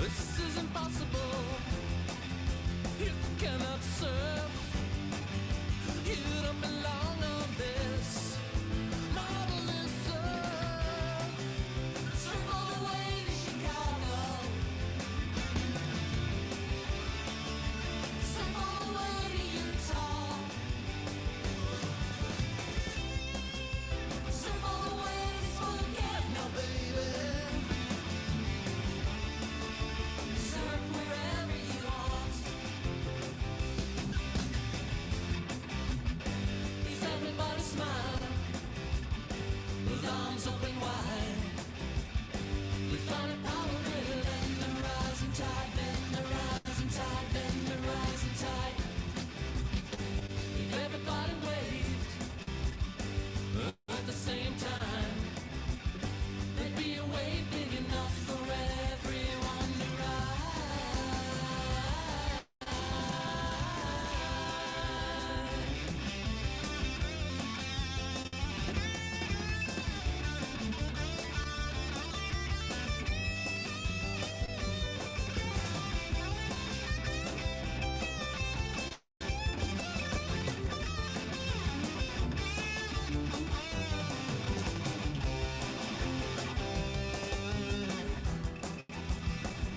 This is impossible. You cannot surf. You don't belong on this marvelous earth. Surf all the way to Chicago. Surf all the way to Utah. Surf all the way to Spokane. Now, baby. Surf wherever you want. If everybody smile with arms open wide, we find a power grid and the rising tide, bend the rising tide, bend the rising tide. If everybody waved at the same time, there'd be a wave big enough for everyone to ride.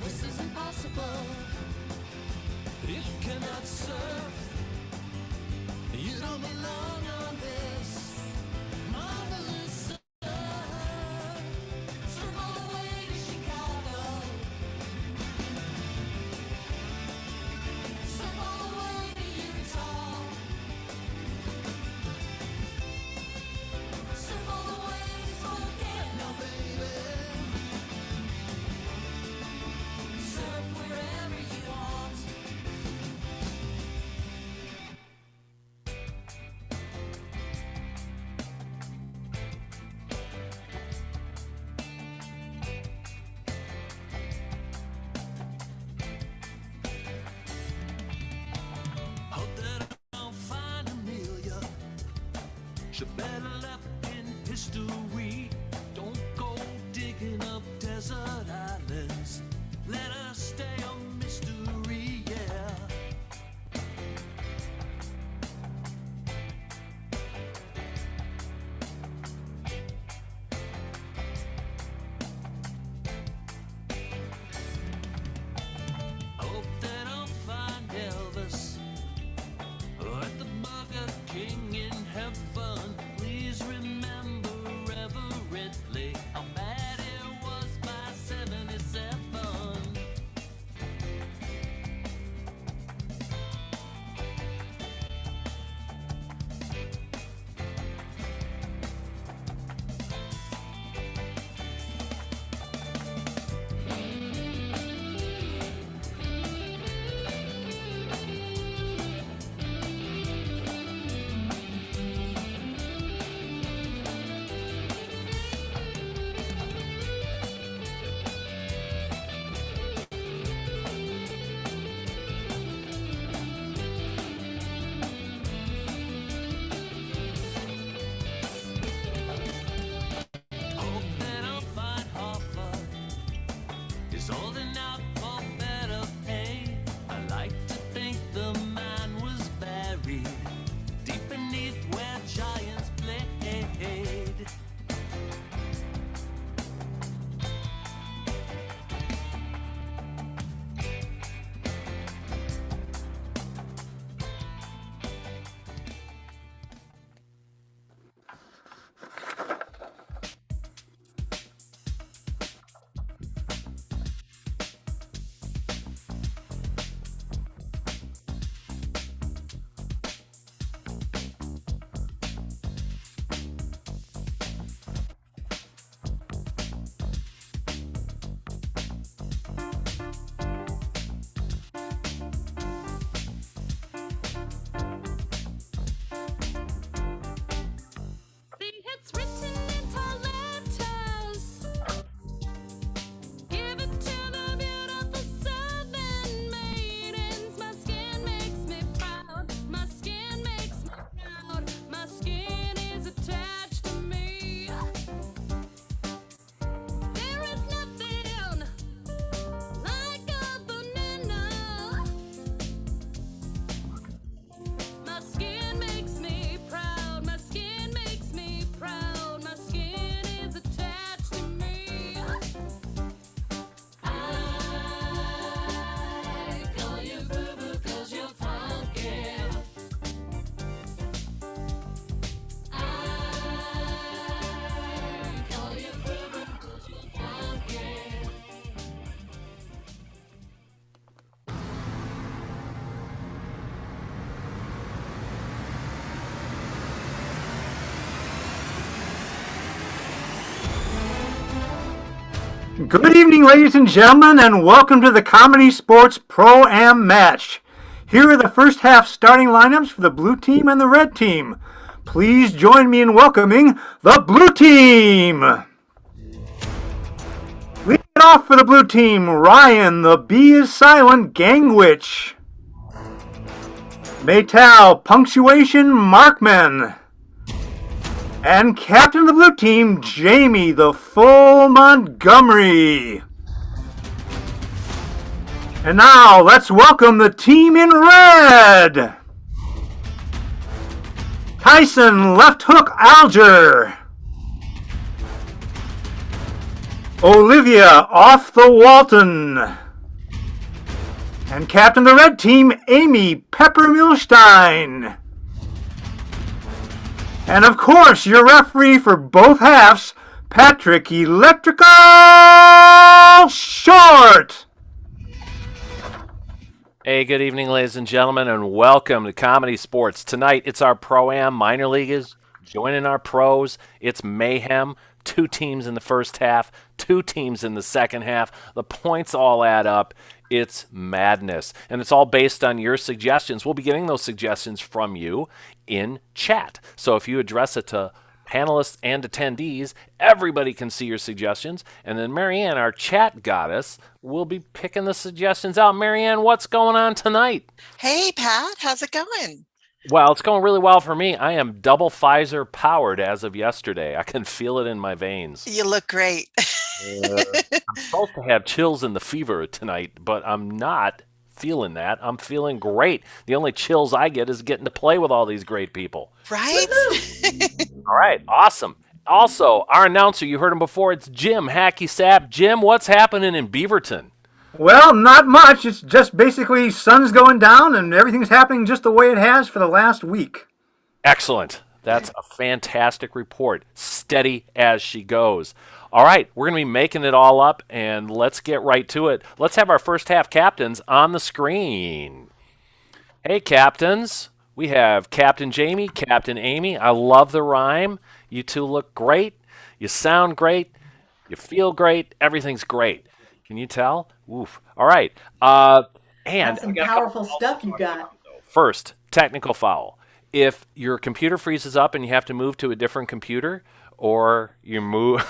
This is impossible. You cannot surf. You don't belong on this marvelous earth. Surf all the way to Chicago. Surf all the way to Utah. Surf all the way to Spokane. Now, baby. Surf wherever you want. Hope that I don't find Amelia. She better left in history. Don't go digging up desert islands. Let her stay a mystery, yeah. Hope that I'll find Elvis at the Burger King in heaven. Please remember reverently how bad it was by 77. Hope that I'll find Hoffa is holding out for better pay. I like to think the man was buried deep beneath where giants played. Good evening, ladies and gentlemen, and welcome to the ComedySportz Pro-Am match. Here are the first half starting lineups for the blue team and the red team. Please join me in welcoming the blue team. Leading it off for the blue team, Ryan, the B is silent, Gangwitch. Maytal, punctuation, Markman. And captain of the blue team, Jamie, the full Montgomery. And now, let's welcome the team in red. Tyson, left hook, Alger. Olivia, off the Walton. And captain of the red team, Amy Pepper Milstein. And of course, your referee for both halves, Patrick Electrical Short. Hey, good evening, ladies and gentlemen, and welcome to ComedySportz. Tonight, it's our Pro-Am minor leaguers joining our pros. It's mayhem. 2 teams in the first half, 2 teams in the second half. The points all add up. It's madness, and it's all based on your suggestions. We'll be getting those suggestions from you in chat. So if you address it to panelists and attendees, everybody can see your suggestions. And then Marianne, our chat goddess, will be picking the suggestions out. Marianne, what's going on tonight? Hey, Pat, how's it going? Well, it's going really well for me. I am double Pfizer powered as of yesterday. I can feel it in my veins. You look great. I'm supposed to have chills and the fever tonight, but I'm not feeling that. I'm feeling great. The only chills I get is getting to play with all these great people. Right? All right, awesome. Also, our announcer, you heard him before, it's Jim Hacky Sapp. Jim, what's happening in Beaverton? Well, not much. It's just basically sun's going down and everything's happening just the way it has for the last week. Excellent. That's a fantastic report. Steady as she goes. All right, we're going to be making it all up, and let's get right to it. Let's have our first half captains on the screen. Hey, captains. We have Captain Jamie, Captain Amy. I love the rhyme. You two look great. You sound great. You feel great. Everything's great. Can you tell? Oof. All right. And that's some powerful stuff you got. First, technical foul. If your computer freezes up and you have to move to a different computer, or you move,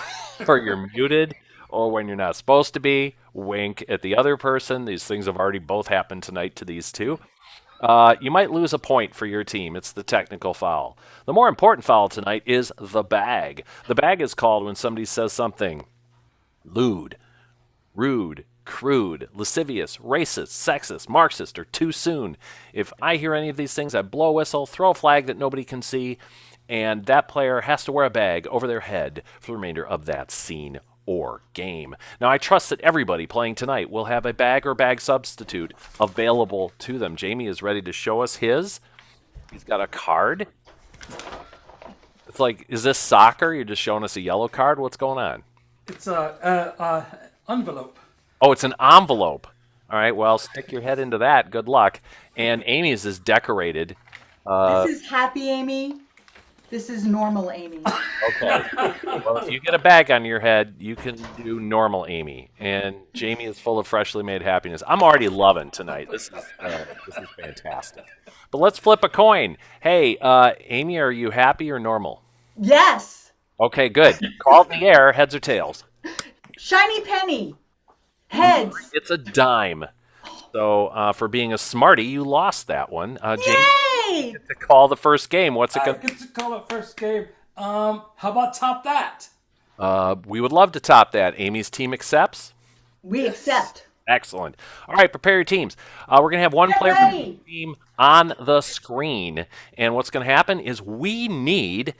or you're muted, or when you're not supposed to be, wink at the other person. These things have already both happened tonight to these two. You might lose a point for your team. It's the technical foul. The more important foul tonight is the bag. The bag is called when somebody says something lewd, rude, crude, lascivious, racist, sexist, Marxist, or too soon. If I hear any of these things, I blow a whistle, throw a flag that nobody can see, and that player has to wear a bag over their head for the remainder of that scene or game. Now, I trust that everybody playing tonight will have a bag or bag substitute available to them. Jamie is ready to show us his. He's got a card. It's like, is this soccer? You're just showing us a yellow card? What's going on? It's a envelope. Oh, it's an envelope. All right, well, stick your head into that. Good luck. And Amy's is decorated. This is happy Amy. This is normal Amy. Okay. Well, if you get a bag on your head, you can do normal Amy. And Jamie is full of freshly made happiness. I'm already loving tonight. This is fantastic. But let's flip a coin. Hey, Amy, are you happy or normal? Yes. Okay, good. Call the air, heads or tails. Shiny penny. Heads. It's a dime. So for being a smarty, you lost that one. Jamie, Yay! get to call the first game. What's it I going get to call it first game. How about top that? We would love to top that. Amy's team accepts. We accept. Excellent. All right, prepare your teams. We're going to have one player from the team on the screen. And what's going to happen is we need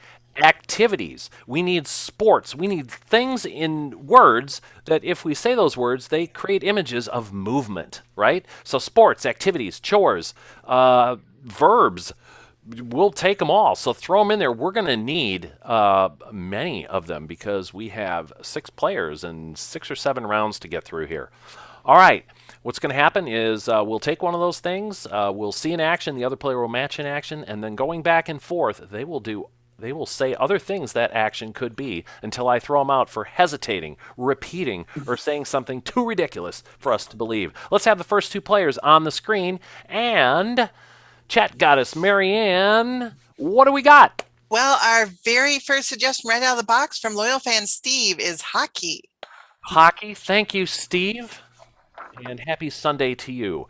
activities. We need sports. We need things in words that if we say those words, they create images of movement, right? So sports, activities, chores, verbs, we'll take them all. So throw them in there. We're going to need many of them because we have 6 players and 6 or 7 rounds to get through here. All right. What's going to happen is we'll take one of those things, we'll see an action, the other player will match in action, and then going back and forth, they will do They will say other things that action could be until I throw them out for hesitating, repeating, or saying something too ridiculous for us to believe. Let's have the first two players on the screen. And chat goddess Marianne, what do we got? Well, our very first suggestion right out of the box from loyal fan Steve is hockey. Hockey. Thank you, Steve. And happy Sunday to you.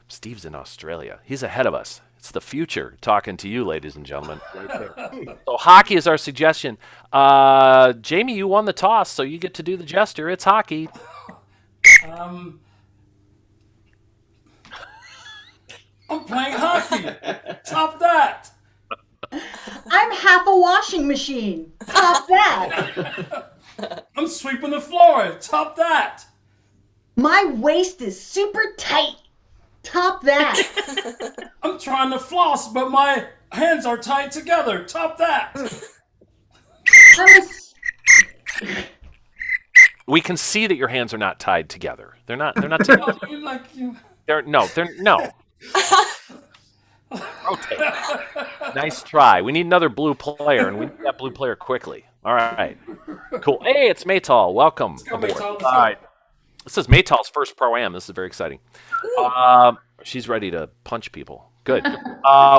Steve's in Australia. He's ahead of us. It's the future talking to you, ladies and gentlemen. Right there. So hockey is our suggestion. Jamie, you won the toss, so you get to do the gesture. It's hockey. I'm playing hockey. Top that. I'm half a washing machine. Top that. I'm sweeping the floor. Top that. My waist is super tight. Top that. I'm trying to floss, but my hands are tied together. Top that. I'm a We can see that your hands are not tied together. They're not together. They're no. Rotate. Nice try. We need another blue player, and we need that blue player quickly. All right. Cool. Hey, it's Maytal. Welcome aboard. All right. This is Maytal's first Pro-Am. This is very exciting. She's ready to punch people. Good.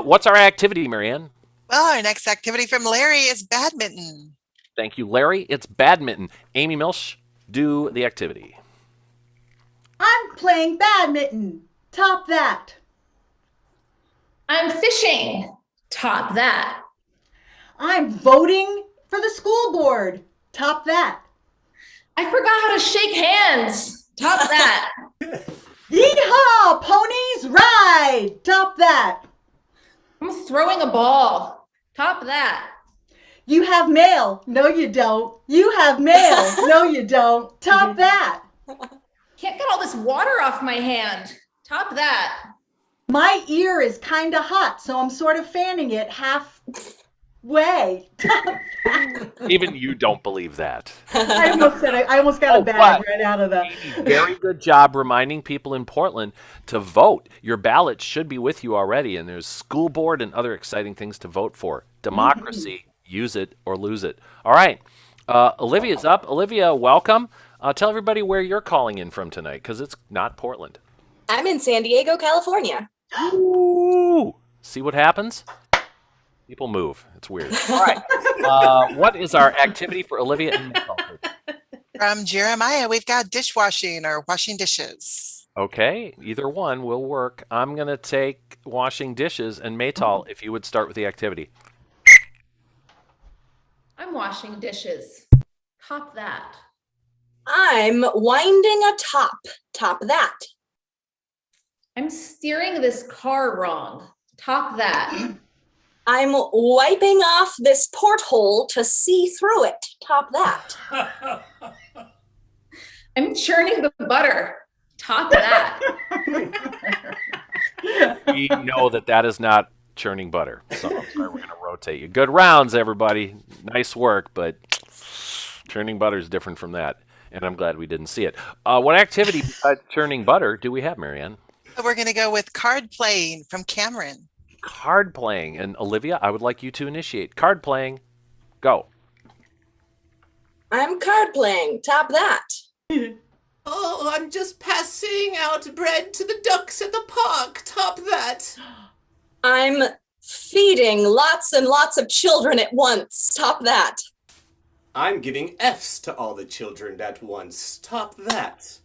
What's our activity, Marianne? Well, our next activity from Larry is badminton. Thank you, Larry. It's badminton. Amy Milch, do the activity. I'm playing badminton. Top that. I'm fishing. Top that. I'm voting for the school board. Top that. I forgot how to shake hands. Top that. Yeehaw! Ponies ride. Top that. I'm throwing a ball. Top that. You have mail. No, you don't. You have mail. No, you don't. Top that. Can't get all this water off my hand. Top that. My ear is kind of hot, so I'm sort of fanning it halfway. Even you don't believe that. I almost got a bag right out of that. Very good job reminding people in Portland to vote. Your ballot should be with you already, and there's school board and other exciting things to vote for. Democracy, use it or lose it. All right. Olivia's up. Olivia, welcome. Tell everybody where you're calling in from tonight, because it's not Portland. I'm in San Diego, California. Ooh. See what happens? People move. It's weird. All right. What is our activity for Olivia and Nicole? From Jeremiah, we've got dishwashing or washing dishes. Okay, either one will work. I'm going to take washing dishes, and Maytal, if you would start with the activity. I'm washing dishes. Top that. I'm winding a top. Top that. I'm steering this car wrong. Top that. I'm wiping off this porthole to see through it. Top that. I'm churning the butter. Top that. We know that is not churning butter. So I'm sorry, we're going to rotate you. Good rounds, everybody. Nice work, but churning butter is different from that. And I'm glad we didn't see it. What activity besides churning butter do we have, Marianne? We're going to go with card playing from Cameron. Card playing. And Olivia, I would like you to initiate. Card playing. Go. I'm card playing. Top that. Oh, I'm just passing out bread to the ducks at the park. Top that. I'm feeding lots and lots of children at once. Top that. I'm giving F's to all the children at once. Top that.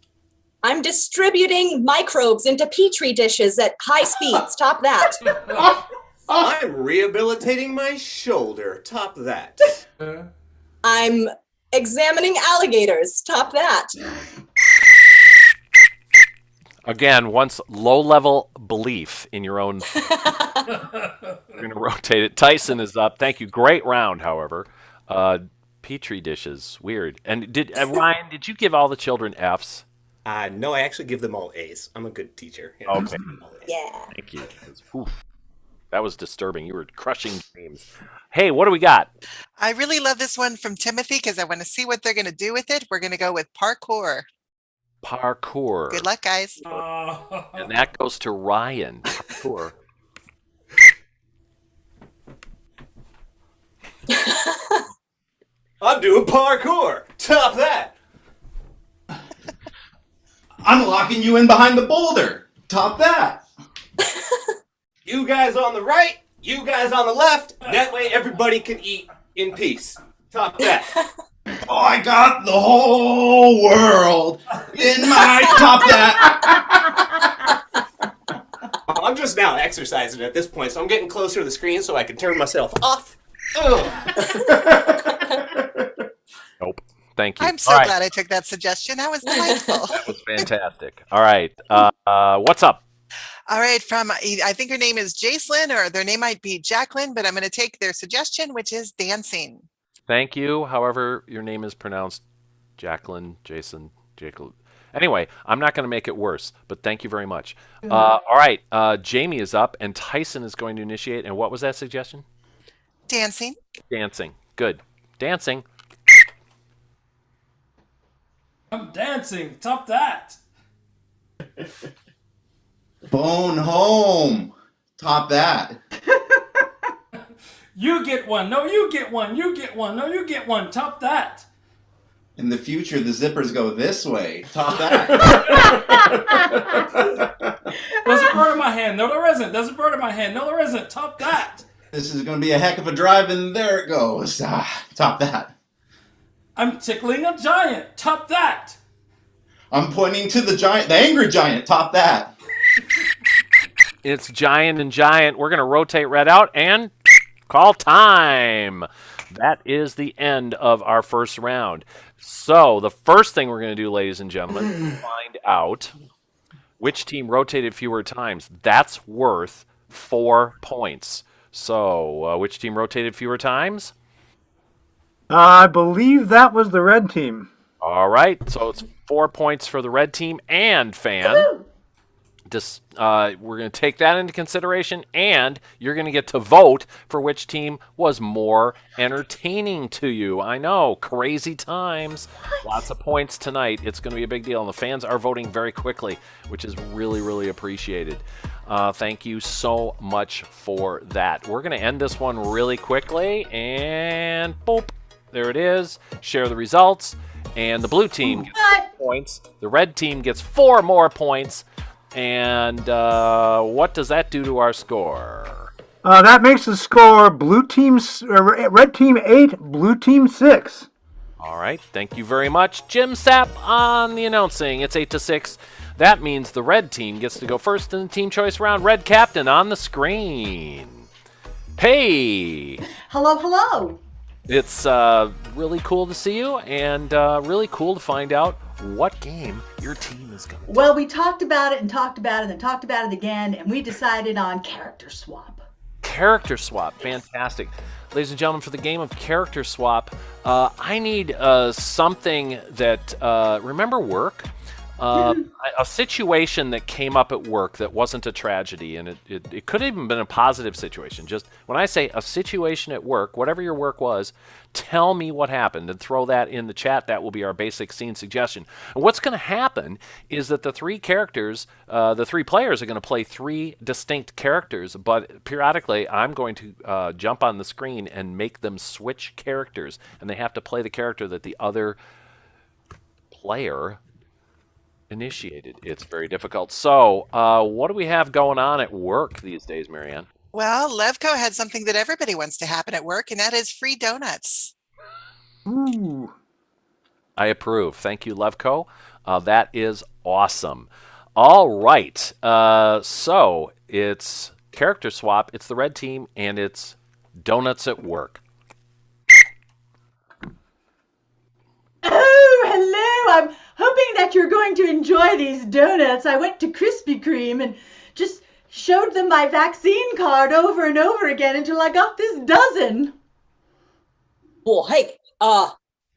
I'm distributing microbes into petri dishes at high speeds. Top that. I'm rehabilitating my shoulder. Top that. I'm examining alligators. Top that. Again, once low-level belief in your own. We're going to rotate it. Tyson is up. Thank you. Great round, however. Petri dishes. Weird. And Ryan, did you give all the children F's? No, I actually give them all A's. I'm a good teacher. Yeah, okay. Yeah. Thank you. That was disturbing. You were crushing dreams. Hey, what do we got? I really love this one from Timothy because I want to see what they're going to do with it. We're going to go with parkour. Parkour. Good luck, guys. And that goes to Ryan. Parkour. I'm doing parkour. Top that. I'm locking you in behind the boulder. Top that. You guys on the right, you guys on the left. That way everybody can eat in peace. Top that. Oh, I got the whole world in my top that. I'm just now exercising at this point, so I'm getting closer to the screen so I can turn myself off. Nope. Thank you. I'm so glad I took that suggestion. That was delightful. That was fantastic. All right. What's up? All right, from I think her name is Jacelyn, or their name might be Jacqueline, but I'm going to take their suggestion, which is dancing. Thank you. However, your name is pronounced Jacqueline, Jason, Jacob. Anyway, I'm not going to make it worse, but thank you very much. All right. Jamie is up, and Tyson is going to initiate. And what was that suggestion? Dancing. Dancing. Good. Dancing. I'm dancing. Top that. Phone home. Top that. You get one. No, you get one. You get one. No, you get one. Top that. In the future, the zippers go this way. Top that. There's a bird in my hand. No, there isn't. There's a bird in my hand. No, there isn't. Top that. This is going to be a heck of a drive, and there it goes. Top that. I'm tickling a giant. Top that. I'm pointing to the giant, the angry giant. Top that. It's Giant and Giant. We're going to rotate Red out and call time. That is the end of our first round. So the first thing we're going to do, ladies and gentlemen, is find out which team rotated fewer times. That's worth 4 points. So which team rotated fewer times? I believe that was the red team. All right. So it's 4 points for the red team and Fan. We're going to take that into consideration, and you're going to get to vote for which team was more entertaining to you. I know, crazy times. Lots of points tonight. It's going to be a big deal, and the fans are voting very quickly, which is really, really appreciated. Thank you so much for that. We're going to end this one really quickly, and boop, there it is. Share the results, and the blue team gets 4 points. The red team gets 4 more points. And what does that do to our score? That makes the score red team 8, blue team 6. All right. Thank you very much. Jim Sapp on the announcing. It's 8-6. That means the red team gets to go first in the team choice round. Red captain on the screen. Hey. Hello, hello. It's really cool to see you, and really cool to find out what game your team is going to do. Well, we talked about it and talked about it and then talked about it again, and we decided on character swap. Character swap. Fantastic. Ladies and gentlemen, for the game of character swap, I need something that, remember work? A situation that came up at work that wasn't a tragedy, and it could have even been a positive situation. Just when I say a situation at work, whatever your work was, tell me what happened and throw that in the chat. That will be our basic scene suggestion. And what's going to happen is that the 3 characters, the 3 players are going to play 3 distinct characters, but periodically I'm going to jump on the screen and make them switch characters, and they have to play the character that the other player initiated. It's very difficult. So, what do we have going on at work these days, Marianne? Well, Levco had something that everybody wants to happen at work, and that is free donuts. Ooh. I approve. Thank you, Levco. That is awesome. All right. So, it's character swap, it's the red team, and it's donuts at work. Oh, hello. I'm hoping that you're going to enjoy these donuts. I went to Krispy Kreme and just showed them my vaccine card over and over again until I got this dozen. Well, hey,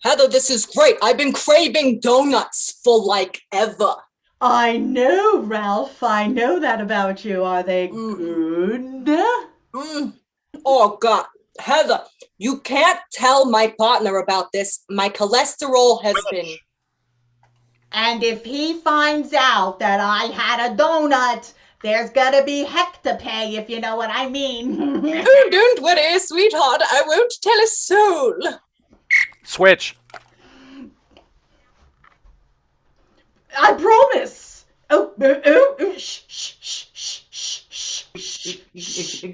Heather, this is great. I've been craving donuts for like ever. I know, Ralph. I know that about you. Are they good? Oh, God. Heather, you can't tell my partner about this. My cholesterol has been... And if he finds out that I had a donut, there's gonna be heck to pay, if you know what I mean. Oh, don't worry, sweetheart. I won't tell a soul. Switch. I promise. Shh, shh, shh, shh, shh, shh,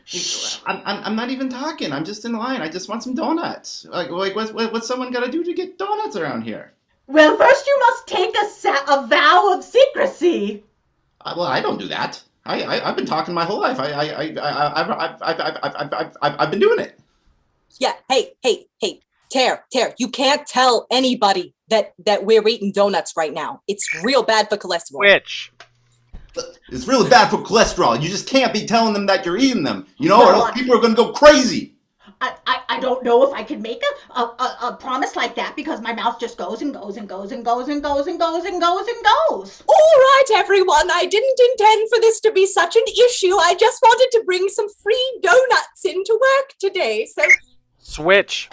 shh. I'm not even talking. I'm just in line. I just want some donuts. Like what's someone got to do to get donuts around here? Well, first you must take a vow of secrecy. Well, I don't do that. I've been talking my whole life. I've been doing it. Yeah. Hey. Tear. You can't tell anybody that we're eating donuts right now. It's real bad for cholesterol. Switch. It's really bad for cholesterol. You just can't be telling them that you're eating them, or else people are going to go crazy. I don't know if I can make a promise like that because my mouth just goes and goes and goes and goes and goes and goes and goes and goes. All right, everyone. I didn't intend for this to be such an issue. I just wanted to bring some free donuts into work today. Switch.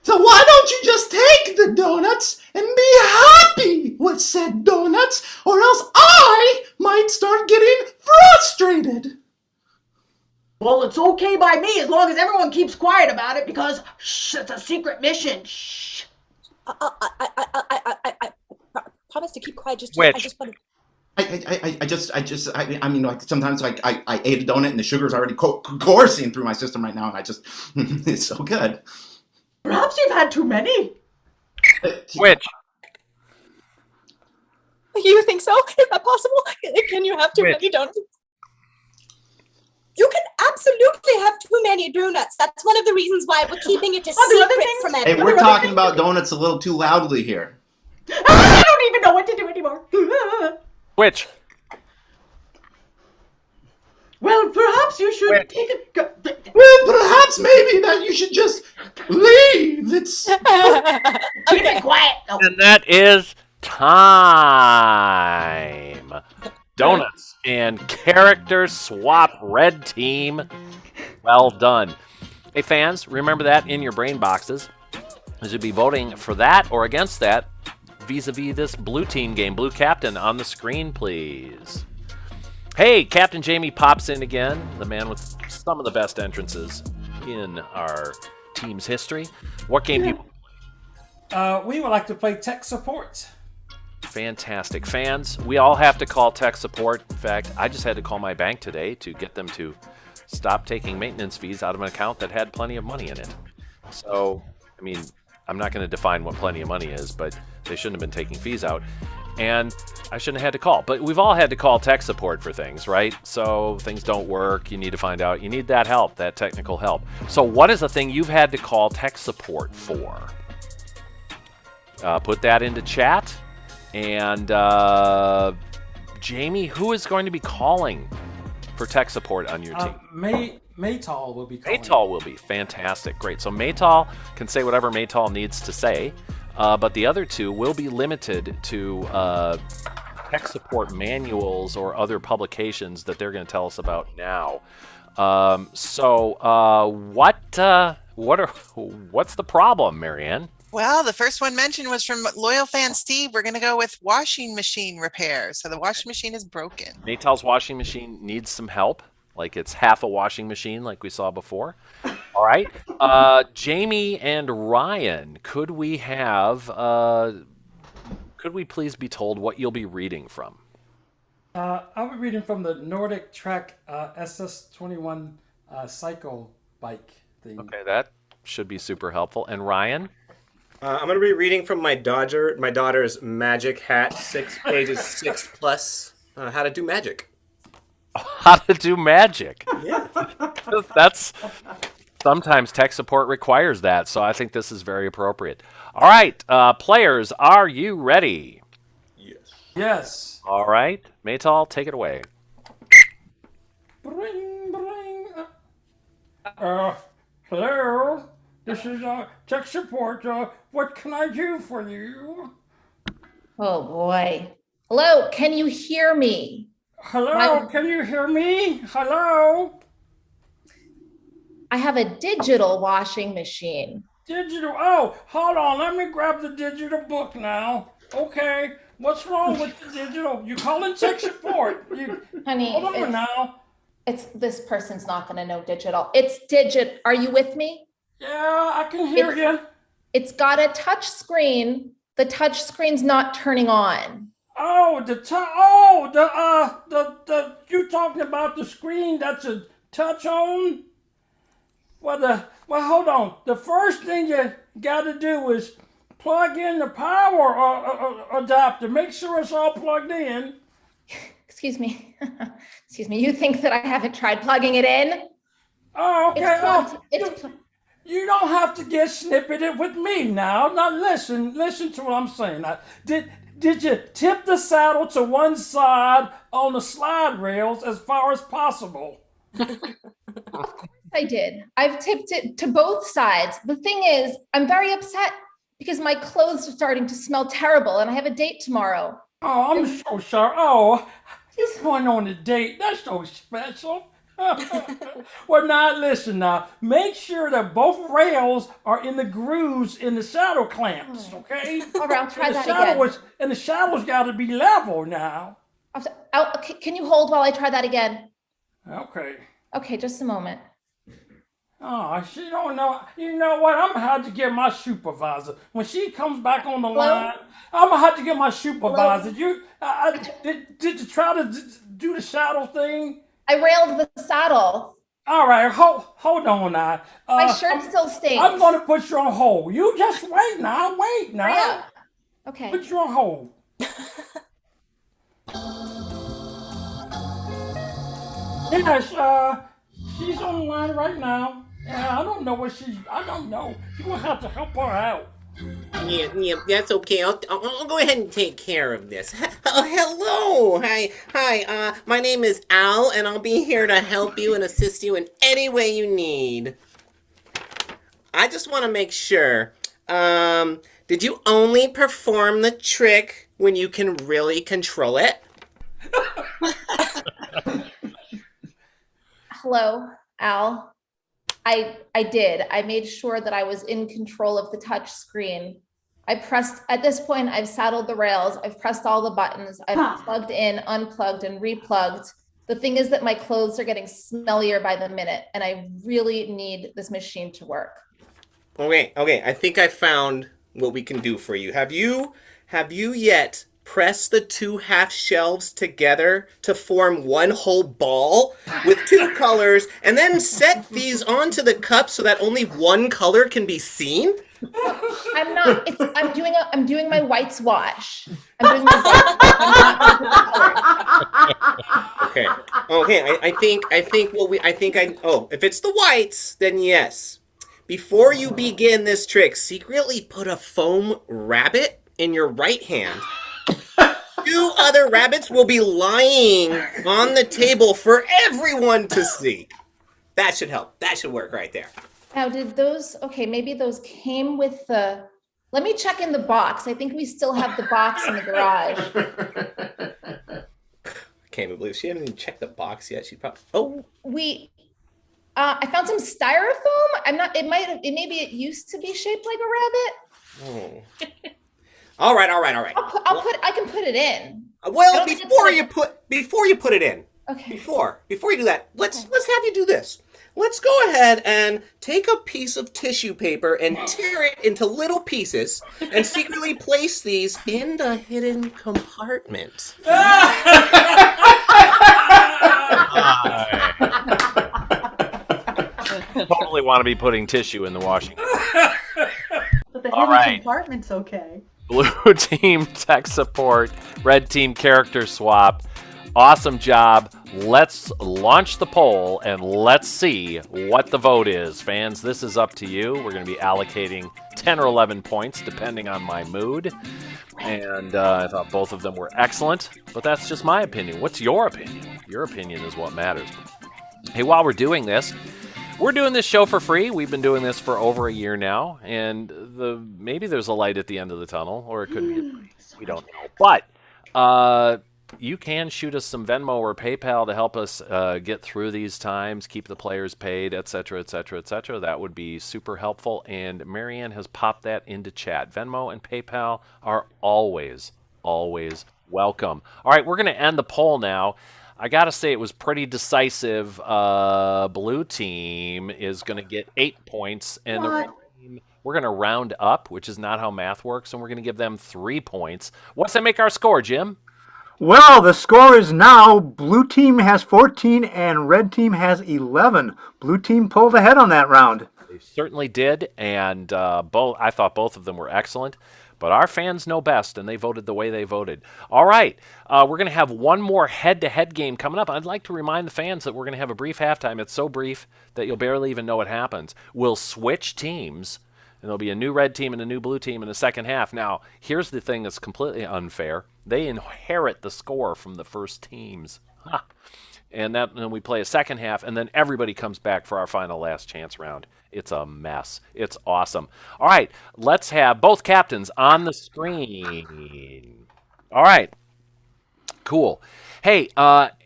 So why don't you just take the donuts and be happy with said donuts, or else I might start getting frustrated. Well, it's okay by me as long as everyone keeps quiet about it because it's a secret mission. Shh. I promise to keep quiet. Which? I just want to. I mean, like sometimes like I ate a donut and the sugar's already coursing through my system right now, and it's so good. Perhaps you've had too many. Which? You think so? Is that possible? Can you have too many donuts? You can absolutely have too many donuts. That's one of the reasons why we're keeping it a secret from everyone. Hey, we're talking about donuts a little too loudly here. I don't even know what to do anymore. Which? Well, perhaps you should take a... Well, perhaps maybe that you should just leave. It's... Keep it quiet. Oh. And that is time. Donuts and character swap, red team. Well done. Hey, fans, remember that in your brain boxes. You should be voting for that or against that vis-a-vis this blue team game. Blue captain on the screen, please. Hey, Captain Jamie pops in again, the man with some of the best entrances in our team's history. What game do you play? We would like to play tech support. Fantastic. Fans, we all have to call tech support. In fact, I just had to call my bank today to get them to stop taking maintenance fees out of an account that had plenty of money in it. So, I mean, I'm not going to define what plenty of money is, but they shouldn't have been taking fees out. And I shouldn't have had to call. But we've all had to call tech support for things, right? So things don't work. You need to find out. You need that help, that technical help. So what is the thing you've had to call tech support for? Put that into chat. And Jamie, who is going to be calling for tech support on your team? Maytal will be calling. Maytal will be. Fantastic. Great. So Maytal can say whatever Maytal needs to say. But the other two will be limited to tech support manuals or other publications that they're going to tell us about now. What's the problem, Marianne? Well, the first one mentioned was from loyal fan Steve. We're going to go with washing machine repair. So the washing machine is broken. Maytal's washing machine needs some help. Like it's half a washing machine like we saw before. All right. Jamie and Ryan, could we please be told what you'll be reading from? I'll be reading from the Nordic Trek SS21 cycle bike thing. Okay, that should be super helpful. And Ryan? I'm going to be reading from my daughter's magic hat, 6 pages 6+, how to do magic. How to do magic. Yeah. That's sometimes tech support requires that, so I think this is very appropriate. All right, players, are you ready? Yes. All right, Maytal, take it away. Bring. Hello. This is tech support. What can I do for you? Oh boy. Hello, can you hear me? Hello, can you hear me? Hello? I have a digital washing machine. Digital? Oh, hold on. Let me grab the digital book now. Okay. What's wrong with the digital? You calling tech support? Honey, hold on now. This person's not going to know digital. It's digit. Are you with me? Yeah, I can hear you. It's got a touch screen. The touch screen's not turning on. Oh, you talking about the screen that's a touch on? Well, hold on. The first thing you got to do is plug in the power adapter. Make sure it's all plugged in. Excuse me. Excuse me. You think that I haven't tried plugging it in? Oh, okay. It's plugged. You don't have to get snippeted with me now. Now listen to what I'm saying. Now, did you tip the saddle to one side on the slide rails as far as possible? Of course I did. I've tipped it to both sides. The thing is, I'm very upset because my clothes are starting to smell terrible and I have a date tomorrow. Oh, I'm so sorry. Oh, he's going on a date. That's so special. Well, now listen. Now, make sure that both rails are in the grooves in the saddle clamps. Okay. All right, I'll try that again. And the saddle's got to be level now. Can you hold while I try that again? Okay. Okay, just a moment. Oh, she don't know. You know what? I'm gonna have to get my supervisor when she comes back on the line. I'm gonna have to get my supervisor. Did you try to do the saddle thing? I railed the saddle. All right, hold on now. My shirt still stinks. I'm gonna put you on hold. You just wait now. Wait now. Yeah. Okay. Put you on hold. Yes, she's on the line right now. I don't know what I don't know. You're gonna have to help her out. Yeah, that's okay. I'll go ahead and take care of this. Oh, hello. Hi. My name is Al, and I'll be here to help you and assist you in any way you need. I just want to make sure. Did you only perform the trick when you can really control it? Hello, Al. I did. I made sure that I was in control of the touch screen. At this point, I've saddled the rails. I've pressed all the buttons. I've plugged in, unplugged, and replugged. The thing is that my clothes are getting smellier by the minute, and I really need this machine to work. Okay. I think I found what we can do for you. Have you yet pressed the two half shelves together to form one whole ball with two colors, and then set these onto the cup so that only one color can be seen? I'm not. I'm doing my whites wash. I'm doing my whites. Okay. If it's the whites, then yes. Before you begin this trick, secretly put a foam rabbit in your right hand. 2 other rabbits will be lying on the table for everyone to see. That should help. That should work right there. Now, did those? Okay, maybe those came with the. Let me check in the box. I think we still have the box in the garage. I can't even believe she hasn't even checked the box yet. She probably. Oh. I found some styrofoam. I'm not. Maybe it used to be shaped like a rabbit. Oh. All right. I can put it in. Well, before you put it in. Okay. Before you do that, let's have you do this. Let's go ahead and take a piece of tissue paper and tear it into little pieces and secretly place these in the hidden compartment. Totally want to be putting tissue in the washing. But the hidden compartment's okay. Blue team tech support, red team character swap. Awesome job. Let's launch the poll and let's see what the vote is. Fans, this is up to you. We're going to be allocating 10 or 11 points depending on my mood. And I thought both of them were excellent, but that's just my opinion. What's your opinion? Your opinion is what matters. Hey, while we're doing this show for free. We've been doing this for over a year now, and maybe there's a light at the end of the tunnel, or it could be. We don't know. But you can shoot us some Venmo or PayPal to help us get through these times, keep the players paid, etc., etc., etc. That would be super helpful. And Marianne has popped that into chat. Venmo and PayPal are always welcome. All right, we're going to end the poll now. I got to say it was pretty decisive. Blue team is going to get 8 points, and team, we're going to round up, which is not how math works, and we're going to give them 3 points. What's that make our score, Jim? Well, the score is now blue team has 14 and red team has 11. Blue team pulled ahead on that round. They certainly did, and I thought both of them were excellent. But our fans know best, and they voted the way they voted. All right, we're going to have one more head-to-head game coming up. I'd like to remind the fans that we're going to have a brief halftime. It's so brief that you'll barely even know what happens. We'll switch teams, and there'll be a new red team and a new blue team in the second half. Now, here's the thing that's completely unfair. They inherit the score from the first teams. Ha. And then we play a second half, and then everybody comes back for our final last chance round. It's a mess. It's awesome. All right, let's have both captains on the screen. All right, cool. Hey,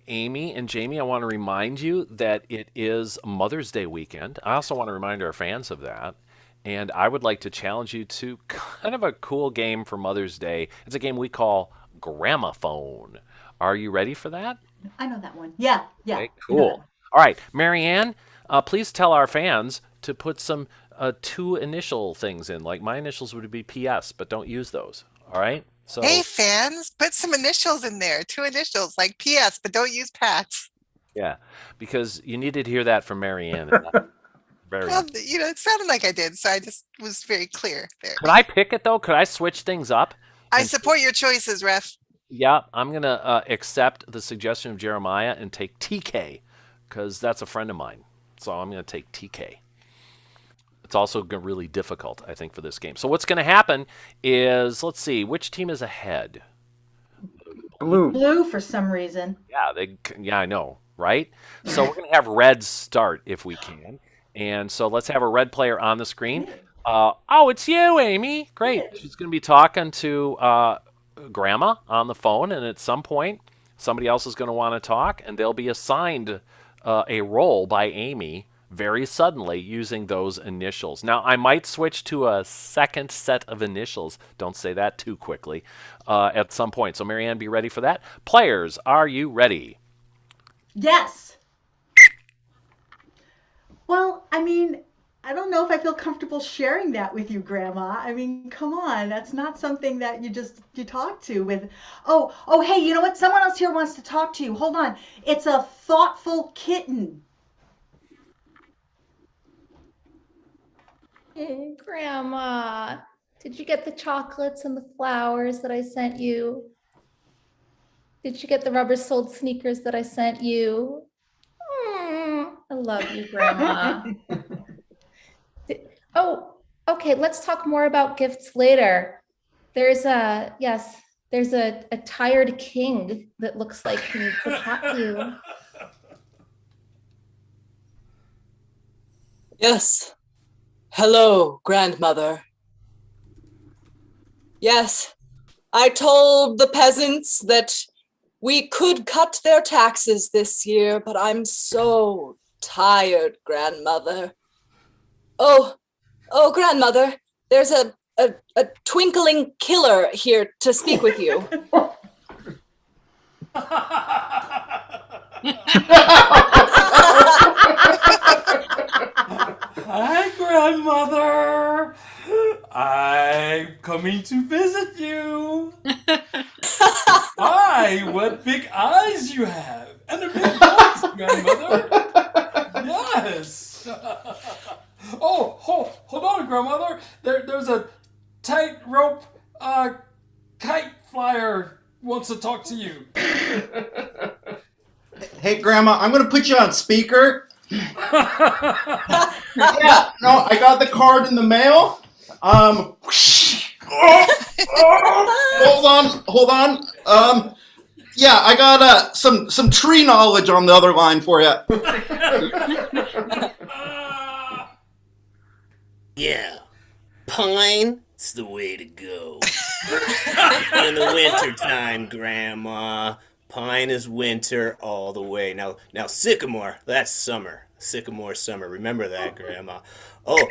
Amy and Jamie, I want to remind you that it is Mother's Day weekend. I also want to remind our fans of that. And I would like to challenge you to kind of a cool game for Mother's Day. It's a game we call Gramophone. Are you ready for that? I know that one. Yeah. Okay, cool. All right, Marianne, please tell our fans to put some 2 initial things in. Like my initials would be PS, but don't use those. All right? So Hey, fans, put some initials in there. 2 initials like PS, but don't use Pat's. yeah, because you needed to hear that from Marianne. Very. Well, it sounded like I did, so I just was very clear there. Could I pick it though? Could I switch things up? I support your choices, Ref. Yeah, I'm going to accept the suggestion of Jeremiah and take TK because that's a friend of mine. So I'm going to take TK. It's also really difficult, I think, for this game. So what's going to happen is, let's see, which team is ahead? Blue. Blue for some reason. Yeah, I know, right? So we're going to have red start if we can. And so let's have a red player on the screen. Oh, it's you, Amy. Great. She's going to be talking to Grandma on the phone, and at some point, somebody else is going to want to talk, and they'll be assigned a role by Amy very suddenly using those initials. Now, I might switch to a second set of initials. Don't say that too quickly at some point. So, Marianne, be ready for that. Players, are you ready? Yes. Well, I mean, I don't know if I feel comfortable sharing that with you, Grandma. I mean, come on. That's not something that you talk to with. Oh, hey, you know what? Someone else here wants to talk to you. Hold on. It's a thoughtful kitten. Grandma, did you get the chocolates and the flowers that I sent you? Did you get the rubber-soled sneakers that I sent you? I love you, Grandma. Okay, let's talk more about gifts later. There's a tired king that looks like he needs to talk to you. Yes. Hello, grandmother. Yes, I told the peasants that we could cut their taxes this year, but I'm so tired, grandmother. Oh, grandmother, there's a twinkling killer here to speak with you. Hi, grandmother. I'm coming to visit you. Hi, what big eyes you have. And a big voice, grandmother. Yes. Oh, hold on, grandmother. There's a tightrope kite flyer wants to talk to you. Hey, Grandma, I'm going to put you on speaker. Yeah, no, I got the card in the mail. Hold on. Yeah, I got some tree knowledge on the other line for you. Yeah, pine's the way to go. In the winter time, Grandma. Pine is winter all the way. Now sycamore, that's summer. Sycamore summer. Remember that, Grandma. Oh.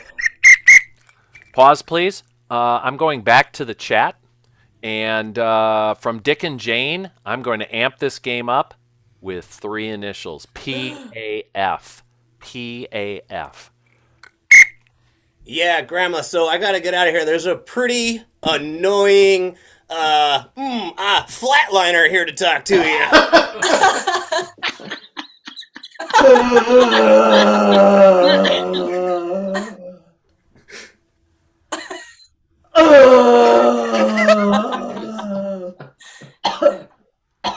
Pause, please. I'm going back to the chat. And from Dick and Jane, I'm going to amp this game up with 3 initials. PAF. PAF. Yeah, Grandma, so I gotta get out of here. There's a pretty annoying flatliner here to talk to you.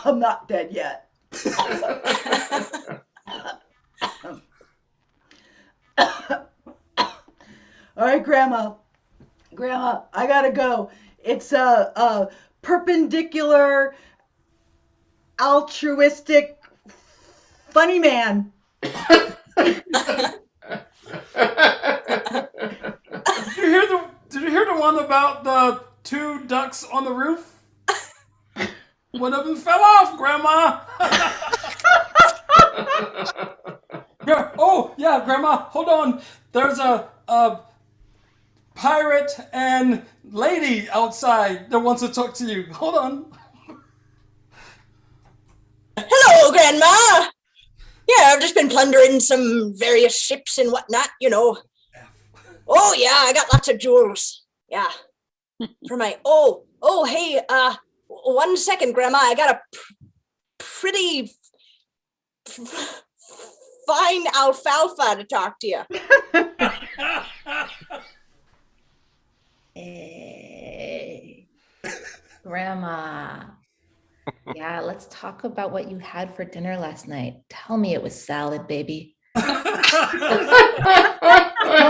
I'm not dead yet. All right, Grandma, I gotta go. It's a perpendicular, altruistic, funny man. Did you hear the one about the 2 ducks on the roof? One of them fell off, Grandma. Oh yeah, Grandma. Hold on. There's a pirate and lady outside that wants to talk to you. Hold on. Hello, Grandma. Yeah, I've just been plundering some various ships and whatnot, you know. Oh yeah, I got lots of jewels. Yeah. For my hey, 1 second, Grandma. I got a pretty fine alfalfa to talk to you. Hey, Grandma. Yeah, let's talk about what you had for dinner last night. Tell me it was salad, baby. Tell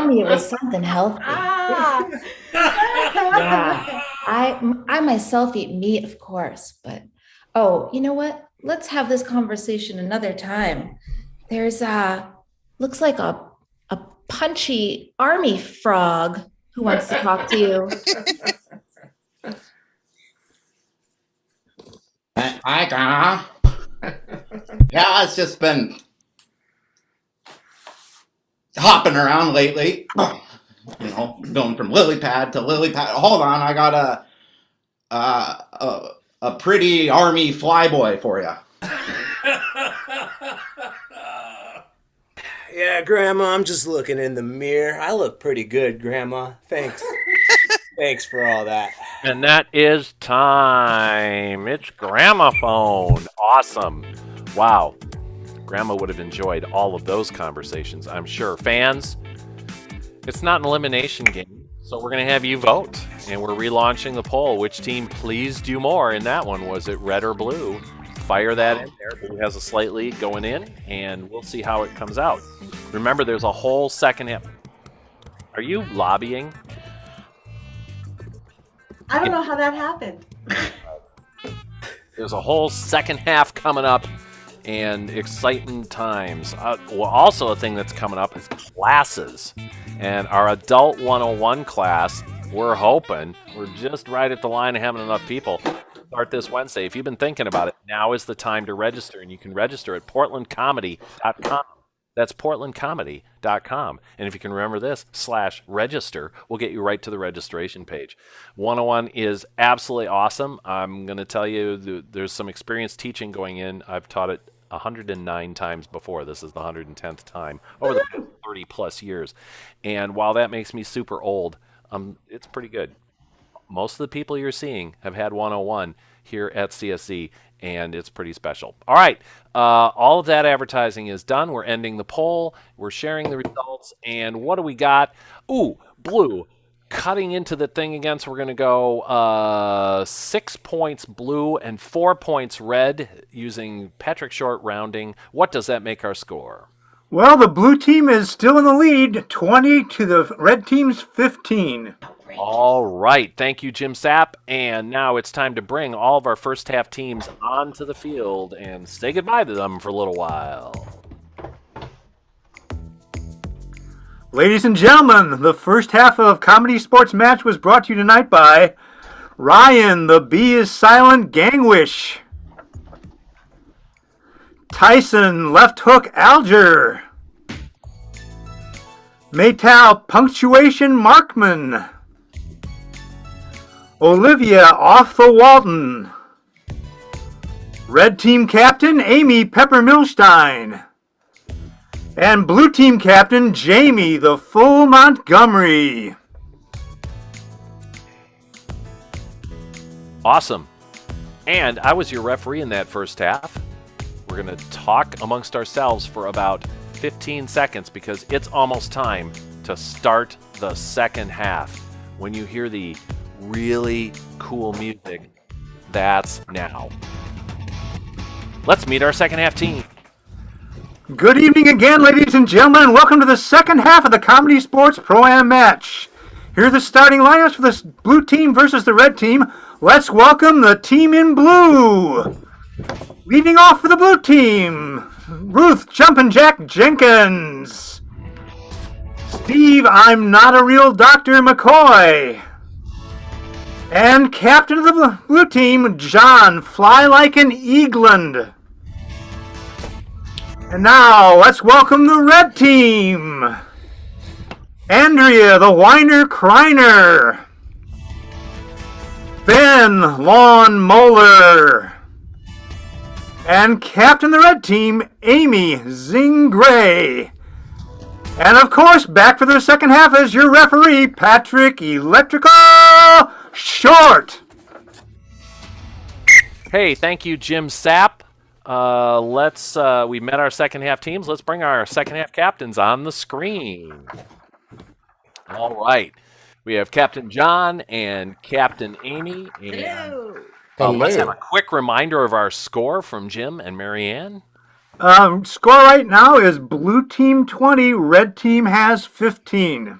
me it was something healthy. Yeah, I myself eat meat, of course, but you know what? Let's have this conversation another time. There's looks like a punchy army frog who wants to talk to you. Hi, Grandma. Yeah, it's just been hopping around lately. You know, going from lily pad to lily pad. Hold on, I got a pretty army flyboy for you. Yeah, Grandma, I'm just looking in the mirror. I look pretty good, Grandma. Thanks. Thanks for all that. And that is time. It's Grandma Phone. Awesome. Wow. Grandma would have enjoyed all of those conversations, I'm sure. Fans, it's not an elimination game, so we're going to have you vote. And we're relaunching the poll. Which team pleased you more in that one? Was it red or blue? Fire that in there. Blue has a slight lead going in, and we'll see how it comes out. Remember, there's a whole second half. Are you lobbying? I don't know how that happened. There's a whole second half coming up and exciting times. Also, a thing that's coming up is classes. And our Adult 101 class, we're hoping, we're just right at the line of having enough people. Start this Wednesday. If you've been thinking about it, now is the time to register, and you can register at portlandcomedy.com. That's portlandcomedy.com. And if you can remember this, /register will get you right to the registration page. 101 is absolutely awesome. I'm going to tell you, there's some experience teaching going in. I've taught it 109 times before. This is the 110th time over the past 30 plus years. And while that makes me super old, it's pretty good. Most of the people you're seeing have had 101 here at CSC, and it's pretty special. All right, all of that advertising is done. We're ending the poll. We're sharing the results, and what do we got? Ooh, blue. Cutting into the thing again, so we're going to go 6 points blue and 4 points red using Patrick Short rounding. What does that make our score? Well, the blue team is still in the lead, 20 to the red team's 15. All right. Thank you, Jim Sapp. And now it's time to bring all of our first half teams onto the field and say goodbye to them for a little while. Ladies and gentlemen, the first half of Comedy Sports Match was brought to you tonight by Ryan, the B is silent Gangwish, Tyson, left hook Alger, Maytal, punctuation Markman, Olivia, off the Walton, Red Team Captain Amy Pepper Milstein, And blue team captain, Jamie, the full Montgomery. Awesome. And I was your referee in that first half. We're going to talk amongst ourselves for about 15 seconds because it's almost time to start the second half. When you hear the really cool music, that's now. Let's meet our second half team. Good evening again, ladies and gentlemen, and welcome to the second half of the ComedySportz Pro-Am match. Here are the starting lineups for the blue team versus the red team. Let's welcome the team in blue. Leading off for the blue team, Ruth Jumpin' Jack Jenkins. Steve, I'm not a real Dr. McCoy. And captain of the blue team, John, Fly Like an Eagland. And now, let's welcome the red team. Andrea, the Whiner Criner. Ben, Lawn Moeller. And captain of the red team, Amy Zing Gray. And of course, back for the second half as your referee, Patrick Electrical Short. Hey, thank you, Jim Sapp. We met our second half teams. Let's bring our second half captains on the screen. All right. We have Captain John and Captain Amy. And, let's have a quick reminder of our score from Jim and Marianne. Score right now is blue team 20, red team has 15.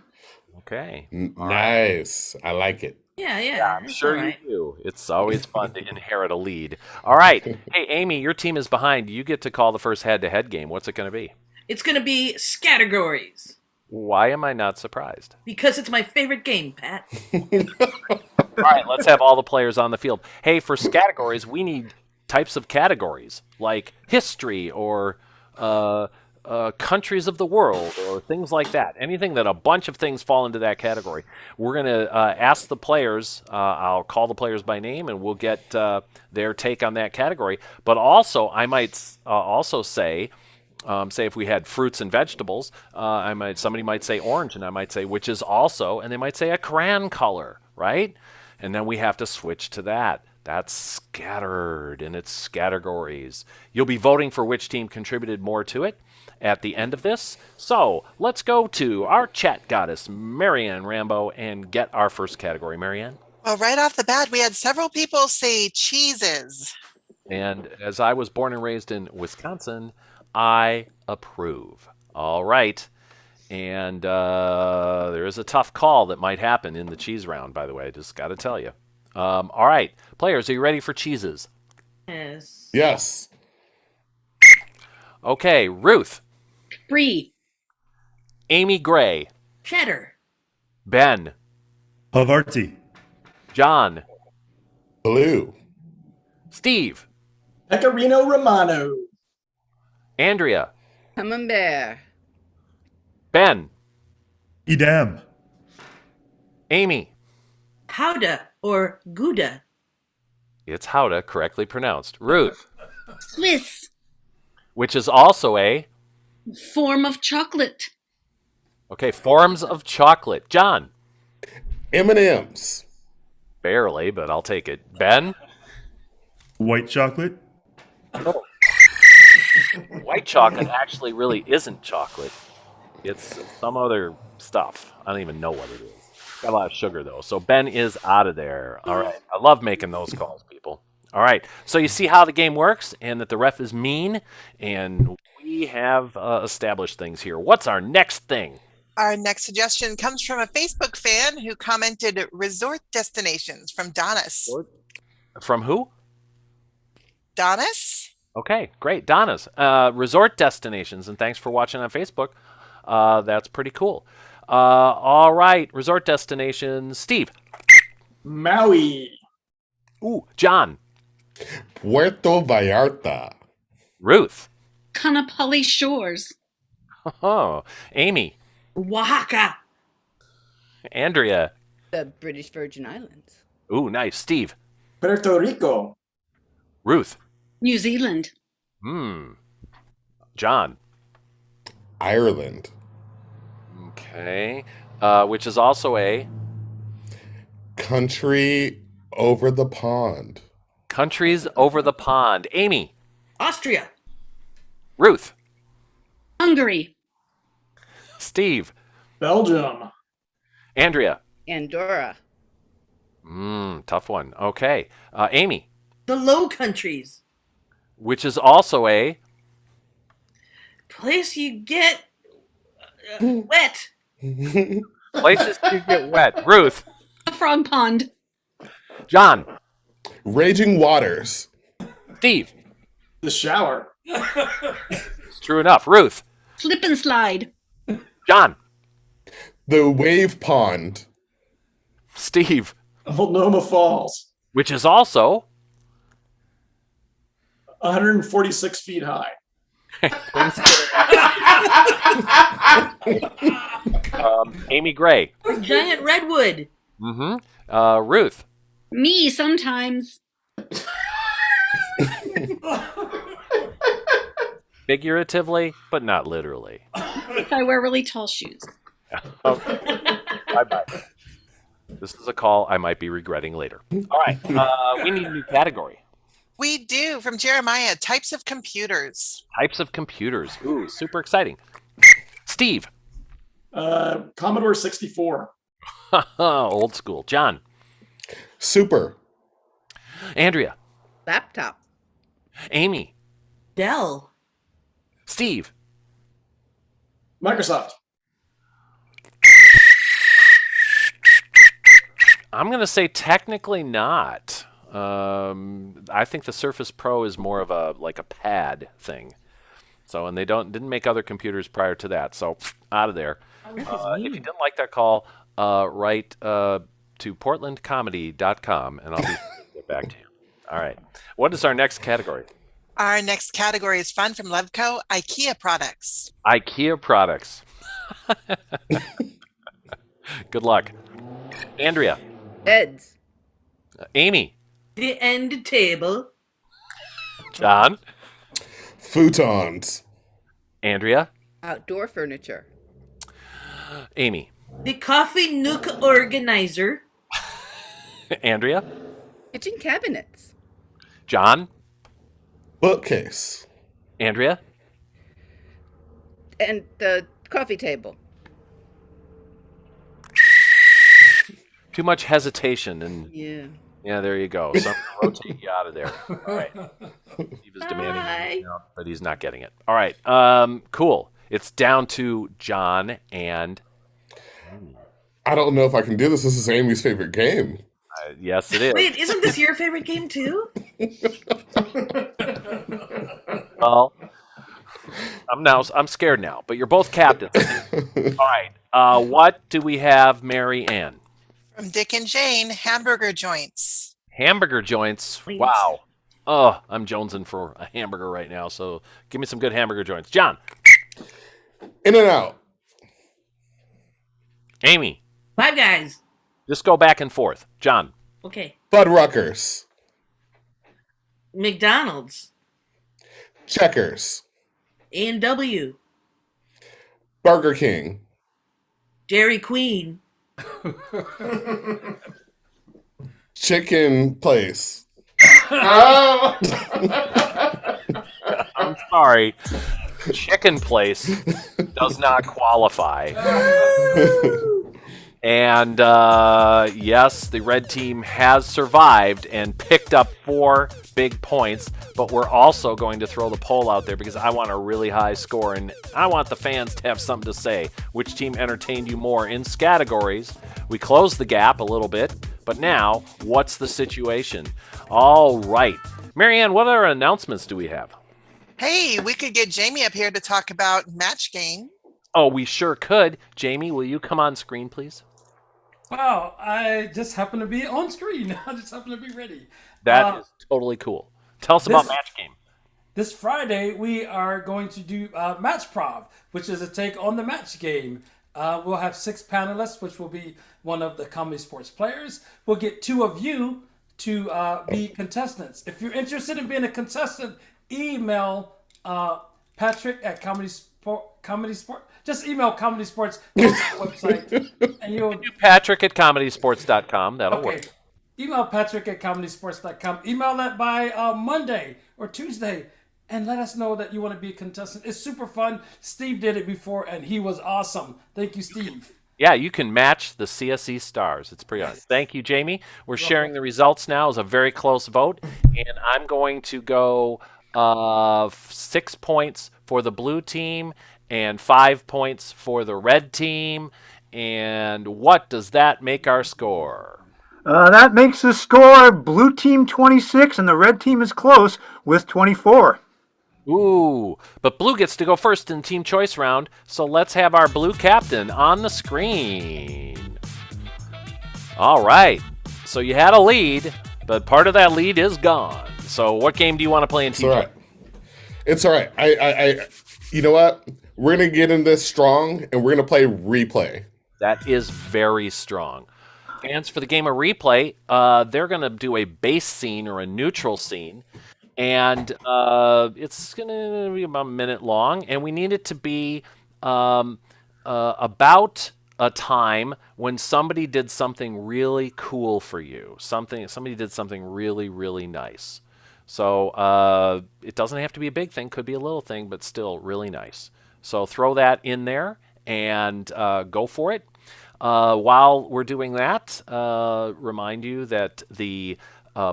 Okay. Nice. I like it. Yeah, I'm sure you do. It's always fun to inherit a lead. All right. Hey, Amy, your team is behind. You get to call the first head-to-head game. What's it going to be? It's going to be Scattergories. Why am I not surprised? Because it's my favorite game, Pat. All right, let's have all the players on the field. Hey, for categories, we need types of categories like history or countries of the world or things like that. Anything that a bunch of things fall into that category. We're going to ask the players. I'll call the players by name, and we'll get their take on that category. But also, I might also say if we had fruits and vegetables, somebody might say orange, and I might say which is also, and they might say a crayon color, right? And then we have to switch to that. That's scattered, and it's categories. You'll be voting for which team contributed more to it at the end of this. So let's go to our chat goddess, Marianne Rambo, and get our first category. Marianne? Well, right off the bat, we had several people say cheeses. And as I was born and raised in Wisconsin, I approve. All right. And there is a tough call that might happen in the cheese round, by the way. Just got to tell you. All right. Players, are you ready for cheeses? Yes. Yes. Okay. Ruth. Brie. Amy Gray. Cheddar. Ben. Havarti. John. Blue. Steve. Pecorino Romano. Andrea. Camembert. Ben. Edam. Amy. Howda or Gouda. It's Howda, correctly pronounced. Ruth. Swiss. Which is also a Form of chocolate. Okay, forms of chocolate. John. M&M's. Barely, but I'll take it. Ben. White chocolate. Oh. White chocolate actually really isn't chocolate. It's some other stuff. I don't even know what it is. Got a lot of sugar, though. So Ben is out of there. All right. I love making those calls, people. All right. So you see how the game works and that the ref is mean. And we have established things here. What's our next thing? Our next suggestion comes from a Facebook fan who commented resort destinations from Donis. From who? Donis? Okay, great. Donna's resort destinations. And thanks for watching on Facebook. That's pretty cool. All right, resort destinations. Steve. Maui. Ooh, John. Puerto Vallarta. Ruth. Kanapali Shores. Oh, Amy. Oaxaca. Andrea. The British Virgin Islands. Ooh, nice. Steve. Puerto Rico. Ruth. New Zealand. John. Ireland. Okay. Which is also a Country over the pond. countries over the pond. Amy. Austria. Ruth. Hungary. Steve. Belgium. Andrea. Andorra. Tough one. Okay. Amy. The Low Countries. Which is also a Place you get wet. places to get wet. Ruth. A frog pond. John. Raging waters. Steve. The shower. True enough. Ruth. Slip and slide. John. The wave pond. Steve. Multnomah Falls. Which is also 146 feet high. Amy Gray. Giant redwood. Ruth. Me sometimes. Figuratively, but not literally. If I wear really tall shoes. Bye-bye. This is a call I might be regretting later. All right. We need a new category. We do, from Jeremiah, types of computers. Types of computers. Ooh, super exciting. Steve. Commodore 64. Old school. John. Super. Andrea. Laptop. Amy. Dell. Steve. Microsoft. I'm going to say technically not. I think the Surface Pro is more of a pad thing. So, and they didn't make other computers prior to that. So, out of there. If you didn't like that call, write to portlandcomedy.com and I'll get back to you. All right. What is our next category? Our next category is fun from Levco, IKEA products. IKEA products. Good luck. Andrea. Beds. Amy. The end table. John. Futons. Andrea. Outdoor furniture. Amy. The coffee nook organizer. Andrea. Kitchen cabinets. John. Bookcase. Andrea. And the coffee table. Too much hesitation and Yeah, there you go. So I'm gonna rotate you out of there. All right. Steve is demanding, but he's not getting it. All right. Cool. It's down to John and I don't know if I can do this. This is Amy's favorite game. Yes, it is. Wait, isn't this your favorite game too? Well, I'm scared now, but you're both captains. All right. What do we have, Mary Ann? From Dick and Jane, hamburger joints. Hamburger joints. Please. Wow. Oh, I'm jonesing for a hamburger right now, so give me some good hamburger joints. John. In and out. Amy. Five Guys. Just go back and forth. John. Okay. Fuddruckers. McDonald's. Checkers. A&W. Burger King. Dairy Queen. Chicken place. I'm sorry. Chicken place does not qualify. And yes, the red team has survived and picked up 4 big points, but we're also going to throw the poll out there because I want a really high score and I want the fans to have something to say. Which team entertained you more in categories? We closed the gap a little bit, but now, what's the situation? All right. Marianne, what other announcements do we have? Hey, we could get Jamie up here to talk about match game. Oh, we sure could. Jamie, will you come on screen, please? Wow, I just happen to be on screen. I just happen to be ready. That is totally cool. Tell us about Match Game. This Friday, we are going to do Match Prov, which is a take on the match game. We'll have 6 panelists, which will be one of the Comedy Sports players. We'll get 2 of you to be contestants. If you're interested in being a contestant, email Patrick at Comedy Sport. Just email Comedy Sports website, and you'll Patrick at ComedySportz.com. That'll okay. work. Email Patrick at ComedySportz.com. Email that by Monday or Tuesday, and let us know that you want to be a contestant. It's super fun. Steve did it before, and he was awesome. Thank you, Steve. Yeah, you can match the CSE stars. It's pretty awesome. Thank you, Jamie. We're sharing the results now. It's a very close vote, and I'm going to go 6 points for the blue team and 5 points for the red team. And what does that make our score? That makes the score blue team 26, and the red team is close with 24. Ooh, but blue gets to go first in team choice round, so let's have our blue captain on the screen. All right, so you had a lead, but part of that lead is gone. So what game do you want to play in team choice? It's all right. I you know what? We're going to get in this strong, and we're going to play replay. That is very strong. Fans, for the game of replay, they're going to do a base scene or a neutral scene, and it's going to be about a minute long, and we need it to be about a time when somebody did something really cool for you. Somebody did something really, really nice. So it doesn't have to be a big thing, could be a little thing, but still really nice. So throw that in there and go for it. While we're doing that, remind you that the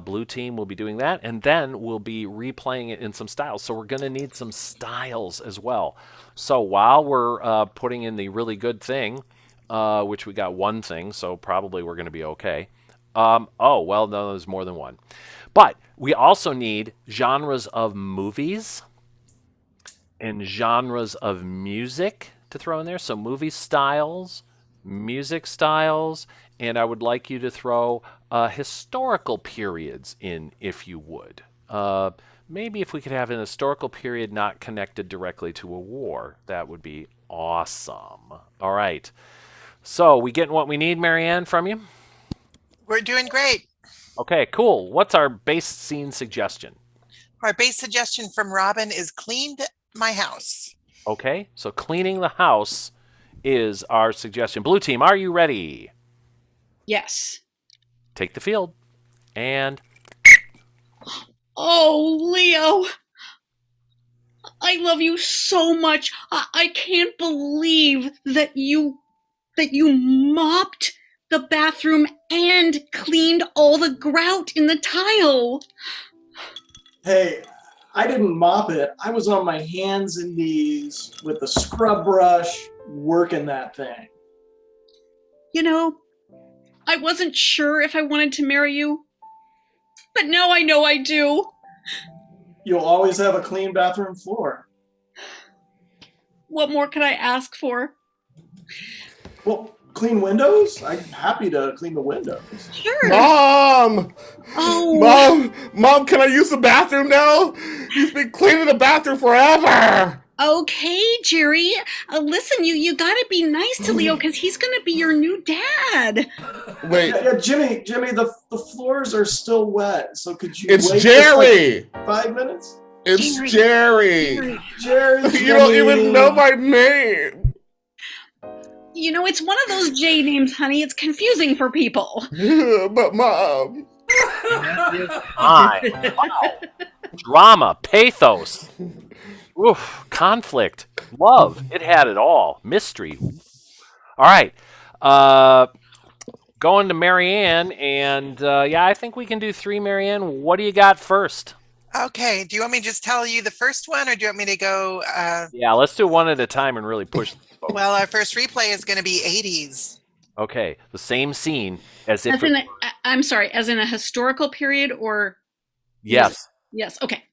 blue team will be doing that, and then we'll be replaying it in some styles. So we're going to need some styles as well. So while we're putting in the really good thing, which we got one thing, so probably we're going to be okay. Oh, well, no, there's more than one. But we also need genres of movies and genres of music to throw in there. So movie styles, music styles, and I would like you to throw historical periods in, if you would. Maybe if we could have an historical period not connected directly to a war, that would be awesome. All right. So we getting what we need, Marianne, from you? We're doing great. Okay, cool. What's our base scene suggestion? Our base suggestion from Robin is cleaned my house. Okay, so cleaning the house is our suggestion. Blue team, are you ready? Yes. Take the field. And... Oh, Leo. I love you so much. I can't believe that you mopped the bathroom and cleaned all the grout in the tile. Hey, I didn't mop it. I was on my hands and knees with the scrub brush working that thing. You know, I wasn't sure if I wanted to marry you, but now I know I do. You'll always have a clean bathroom floor. What more could I ask for? Well, clean windows? I'm happy to clean the windows. Sure. Mom! Oh. Mom, can I use the bathroom now? He's been cleaning the bathroom forever. Okay, Jerry. Listen, you gotta be nice to Leo because he's gonna be your new dad. Wait. Yeah, Jimmy, the floors are still wet, so could you It's wait Jerry! just, like, 5 minutes? It's Jerry! Jerry, You don't even know my name! You know, it's one of those J names, honey. It's confusing for people. But Mom... Wow. Drama, pathos, oof, conflict, love. It had it all. Mystery. All right. Going to Marianne, and yeah, I think we can do 3, Marianne. What do you got first? Okay. Do you want me to just tell you the first one, or do you want me to go? Yeah, let's do one at a time and really push. Well, our first replay is going to be 80s. Okay, the same scene as if. I'm sorry, as in a historical period or? Yes. Yes. Okay.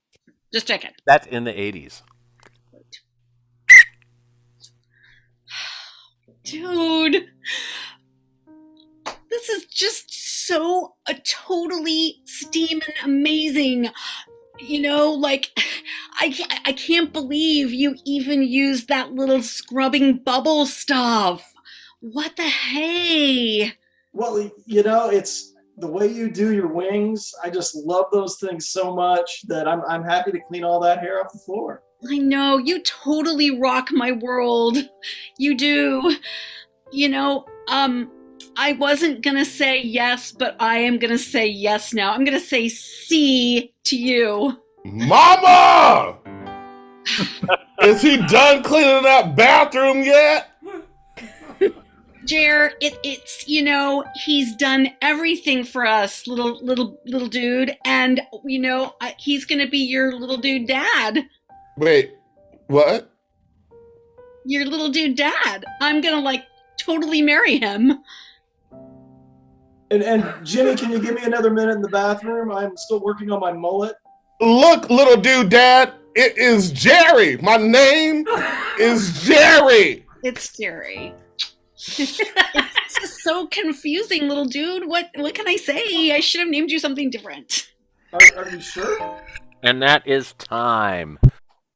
Just checking. That's in the 80s. Dude, this is just so totally steaming amazing. You know, like, I can't believe you even used that little scrubbing bubble stuff. What the hey? Well, you know, it's the way you do your wings, I just love those things so much that I'm happy to clean all that hair off the floor. I know, you totally rock my world. You do. You know, I wasn't gonna say yes, but I am gonna say yes now. I'm gonna say C to you. Mama! Is he done cleaning that bathroom yet? Jer, it's you know, he's done everything for us, little dude, and you know, he's gonna be your little dude dad. Wait, what? Your little dude dad. I'm gonna like totally marry him. And Jimmy, can you give me another minute in the bathroom? I'm still working on my mullet. Look, little dude dad, it is Jerry. My name is Jerry. It's Jerry. It's just so confusing, little dude. What can I say? I should have named you something different. Are you sure? And that is time.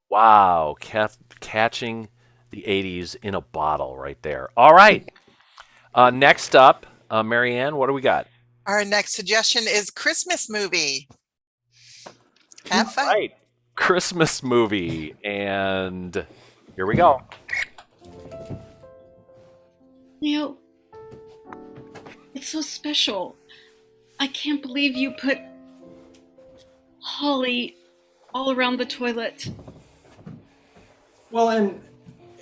Wow, catching the 80s in a bottle right there. All right. Next up, Marianne, what do we got? Our next suggestion is Christmas movie. Have fun. Right. Christmas movie. And here we go. Leo, it's so special. I can't believe you put holly all around the toilet. Well, and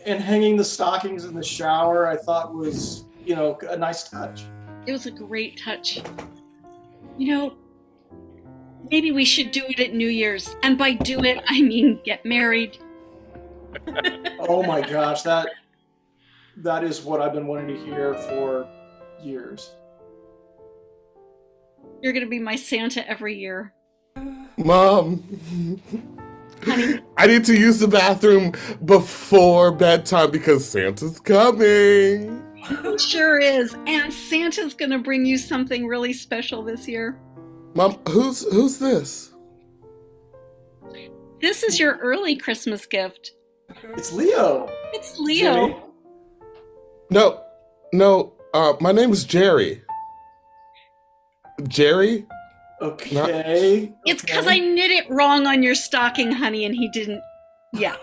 hanging the stockings in the shower, I thought was, you know, a nice touch. It was a great touch. You know, maybe we should do it at New Year's. And by do it, I mean get married. Oh my gosh, that is what I've been wanting to hear for years. You're gonna be my Santa every year. Mom, Honey. I need to use the bathroom before bedtime because Santa's coming. He sure is. And Santa's gonna bring you something really special this year. Mom, who's this? This is your early Christmas gift. It's Leo. It's Leo. Jimmy? No, my name is Jerry. Jerry? Okay. It's because I knit it wrong on your stocking, honey, and he didn't. Yeah.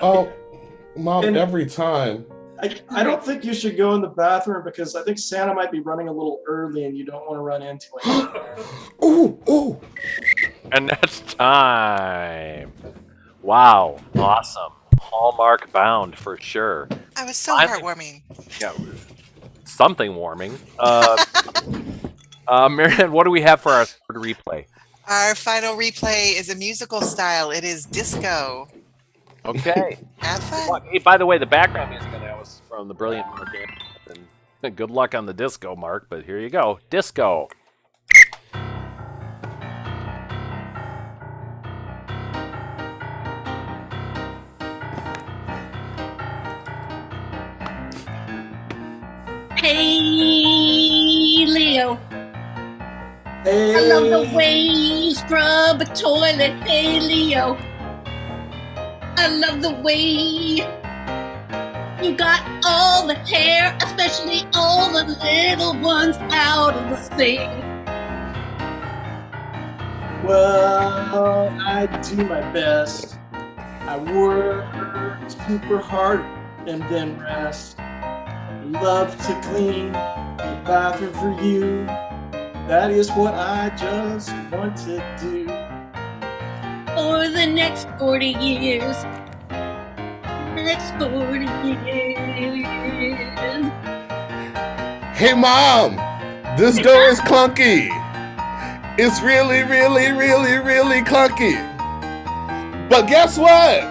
Oh, Mom, every time. I don't think you should go in the bathroom because I think Santa might be running a little early and you don't want to run into him. Ooh. And that's time. Wow. Awesome. Hallmark bound for sure. I was so heartwarming. Yeah. Something warming. Marianne, what do we have for our third replay? Our final replay is a musical style. It is disco. Okay. Have fun. Hey, by the way, the background music on that was from the brilliant Mark Anderson. And good luck on the disco, Mark, but here you go. Disco. Hey, Leo. Hey. I love the way you scrub a toilet. Hey, Leo. I love the way you got all the hair, especially all the little ones out of the sink. Well, I do my best. I work super hard and then rest. Love to clean the bathroom for you. That is what I just want to do. For the next 40 years. The next 40 years. Hey, Mom, this door is clunky. It's really, really, really, really clunky. But guess what?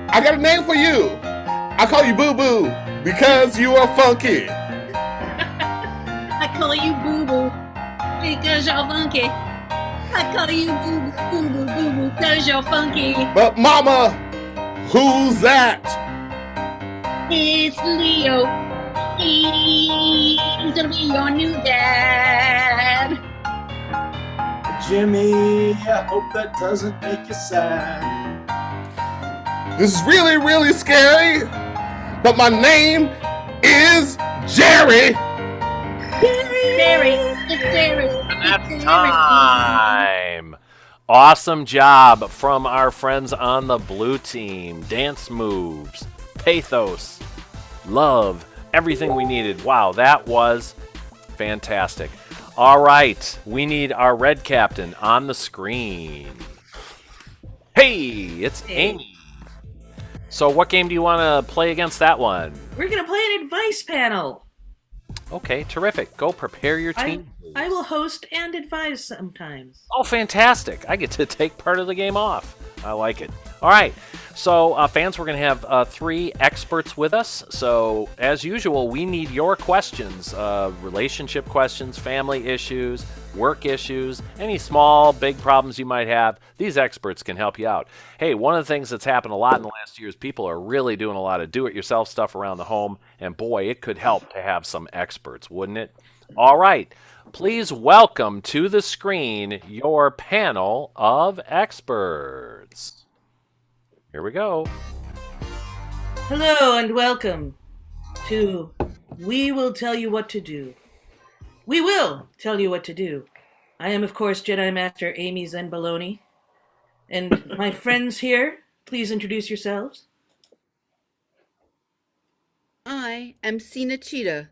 I got a name for you. I call you Boo Boo because you are funky. I call you Boo Boo because you're funky. I call you Boo Boo Boo Boo Boo because you're funky. But Mama, who's that? It's Leo. He's gonna be your new dad. Jimmy, I hope that doesn't make you sad. This is really, really scary. But my name is Jerry. Jerry. And that's time. Awesome job from our friends on the blue team. Dance moves, pathos, love, everything we needed. Wow, that was fantastic. All right, we need our red captain on the screen. Hey, it's Amy. So what game do you want to play against that one? We're going to play an advice panel. Okay, terrific. Go prepare your team. I will host and advise sometimes. Oh, fantastic. I get to take part of the game off. I like it. All right. So, fans, we're going to have 3 experts with us. So, as usual, we need your questions. Relationship questions, family issues, work issues, any small, big problems you might have. These experts can help you out. Hey, one of the things that's happened a lot in the last year is people are really doing a lot of do-it-yourself stuff around the home. And, boy, it could help to have some experts, wouldn't it? All right. Please welcome to the screen your panel of experts. Here we go. Hello and welcome to We Will Tell You What to Do. We will tell you what to do. I am, of course, Jedi Master Amy Zenbaloni. And my friends here, please introduce yourselves. I am Sina Cheetah,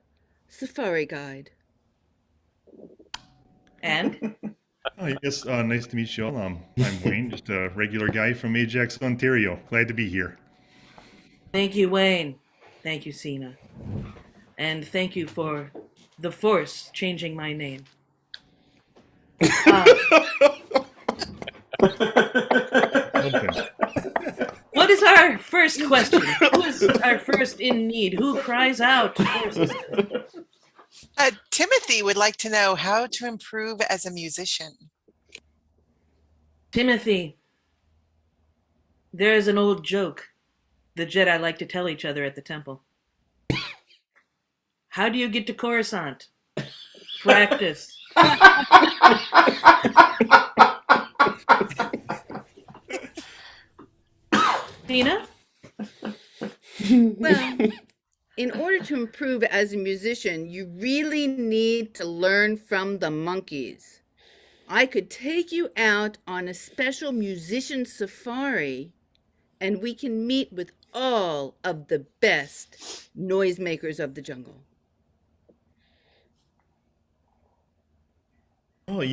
Safari Guide. And? Oh, yes, nice to meet you all. I'm Wayne, just a regular guy from Ajax, Ontario. Glad to be here. Thank you, Wayne. Thank you, Sina. And thank you for the Force changing my name. What is our first question? Who is our first in need? Who cries out? Timothy would like to know how to improve as a musician. Timothy, there is an old joke the Jedi like to tell each other at the temple. How do you get to Coruscant? Practice. Tina? Well, in order to improve as a musician, you really need to learn from the monkeys. I could take you out on a special musician safari, and we can meet with all of the best noisemakers of the jungle. Oh,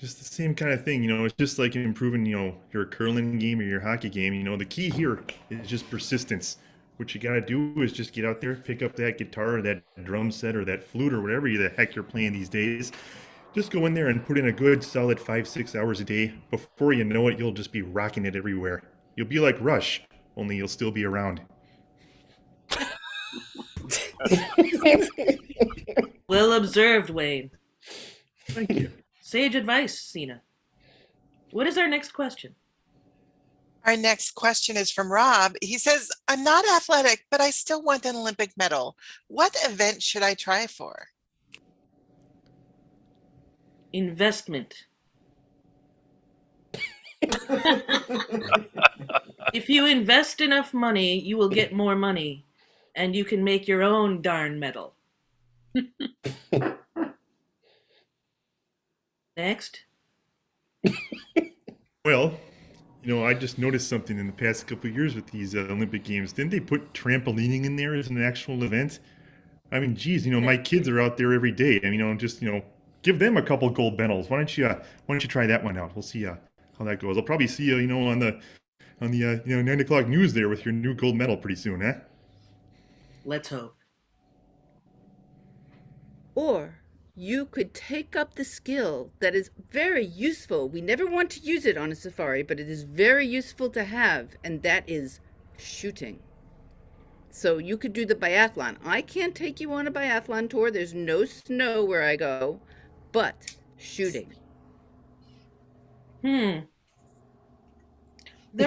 just the same kind of thing. It's just like improving, your curling game or your hockey game. The key here is just persistence. What you got to do is just get out there, pick up that guitar or that drum set or that flute or whatever the heck you're playing these days. Just go in there and put in a good solid 5-6 hours a day. Before you know it, you'll just be rocking it everywhere. You'll be like Rush, only you'll still be around. Well observed, Wayne. Thank you. Sage advice, Sina. What is our next question? Our next question is from Rob. He says, I'm not athletic, but I still want an Olympic medal. What event should I try for? Investment. If you invest enough money, you will get more money, and you can make your own darn medal. Next. Well, I just noticed something in the past couple of years with these Olympic Games. Didn't they put trampolining in there as an actual event? I mean, geez, my kids are out there every day. I mean, just, give them a couple gold medals. Why don't you try that one out? We'll see how that goes. I'll probably see you, on the 9 o'clock news there with your new gold medal pretty soon, huh? Let's hope. Or you could take up the skill that is very useful. We never want to use it on a safari, but it is very useful to have, and that is shooting. So you could do the biathlon. I can't take you on a biathlon tour. There's no snow where I go, but shooting. There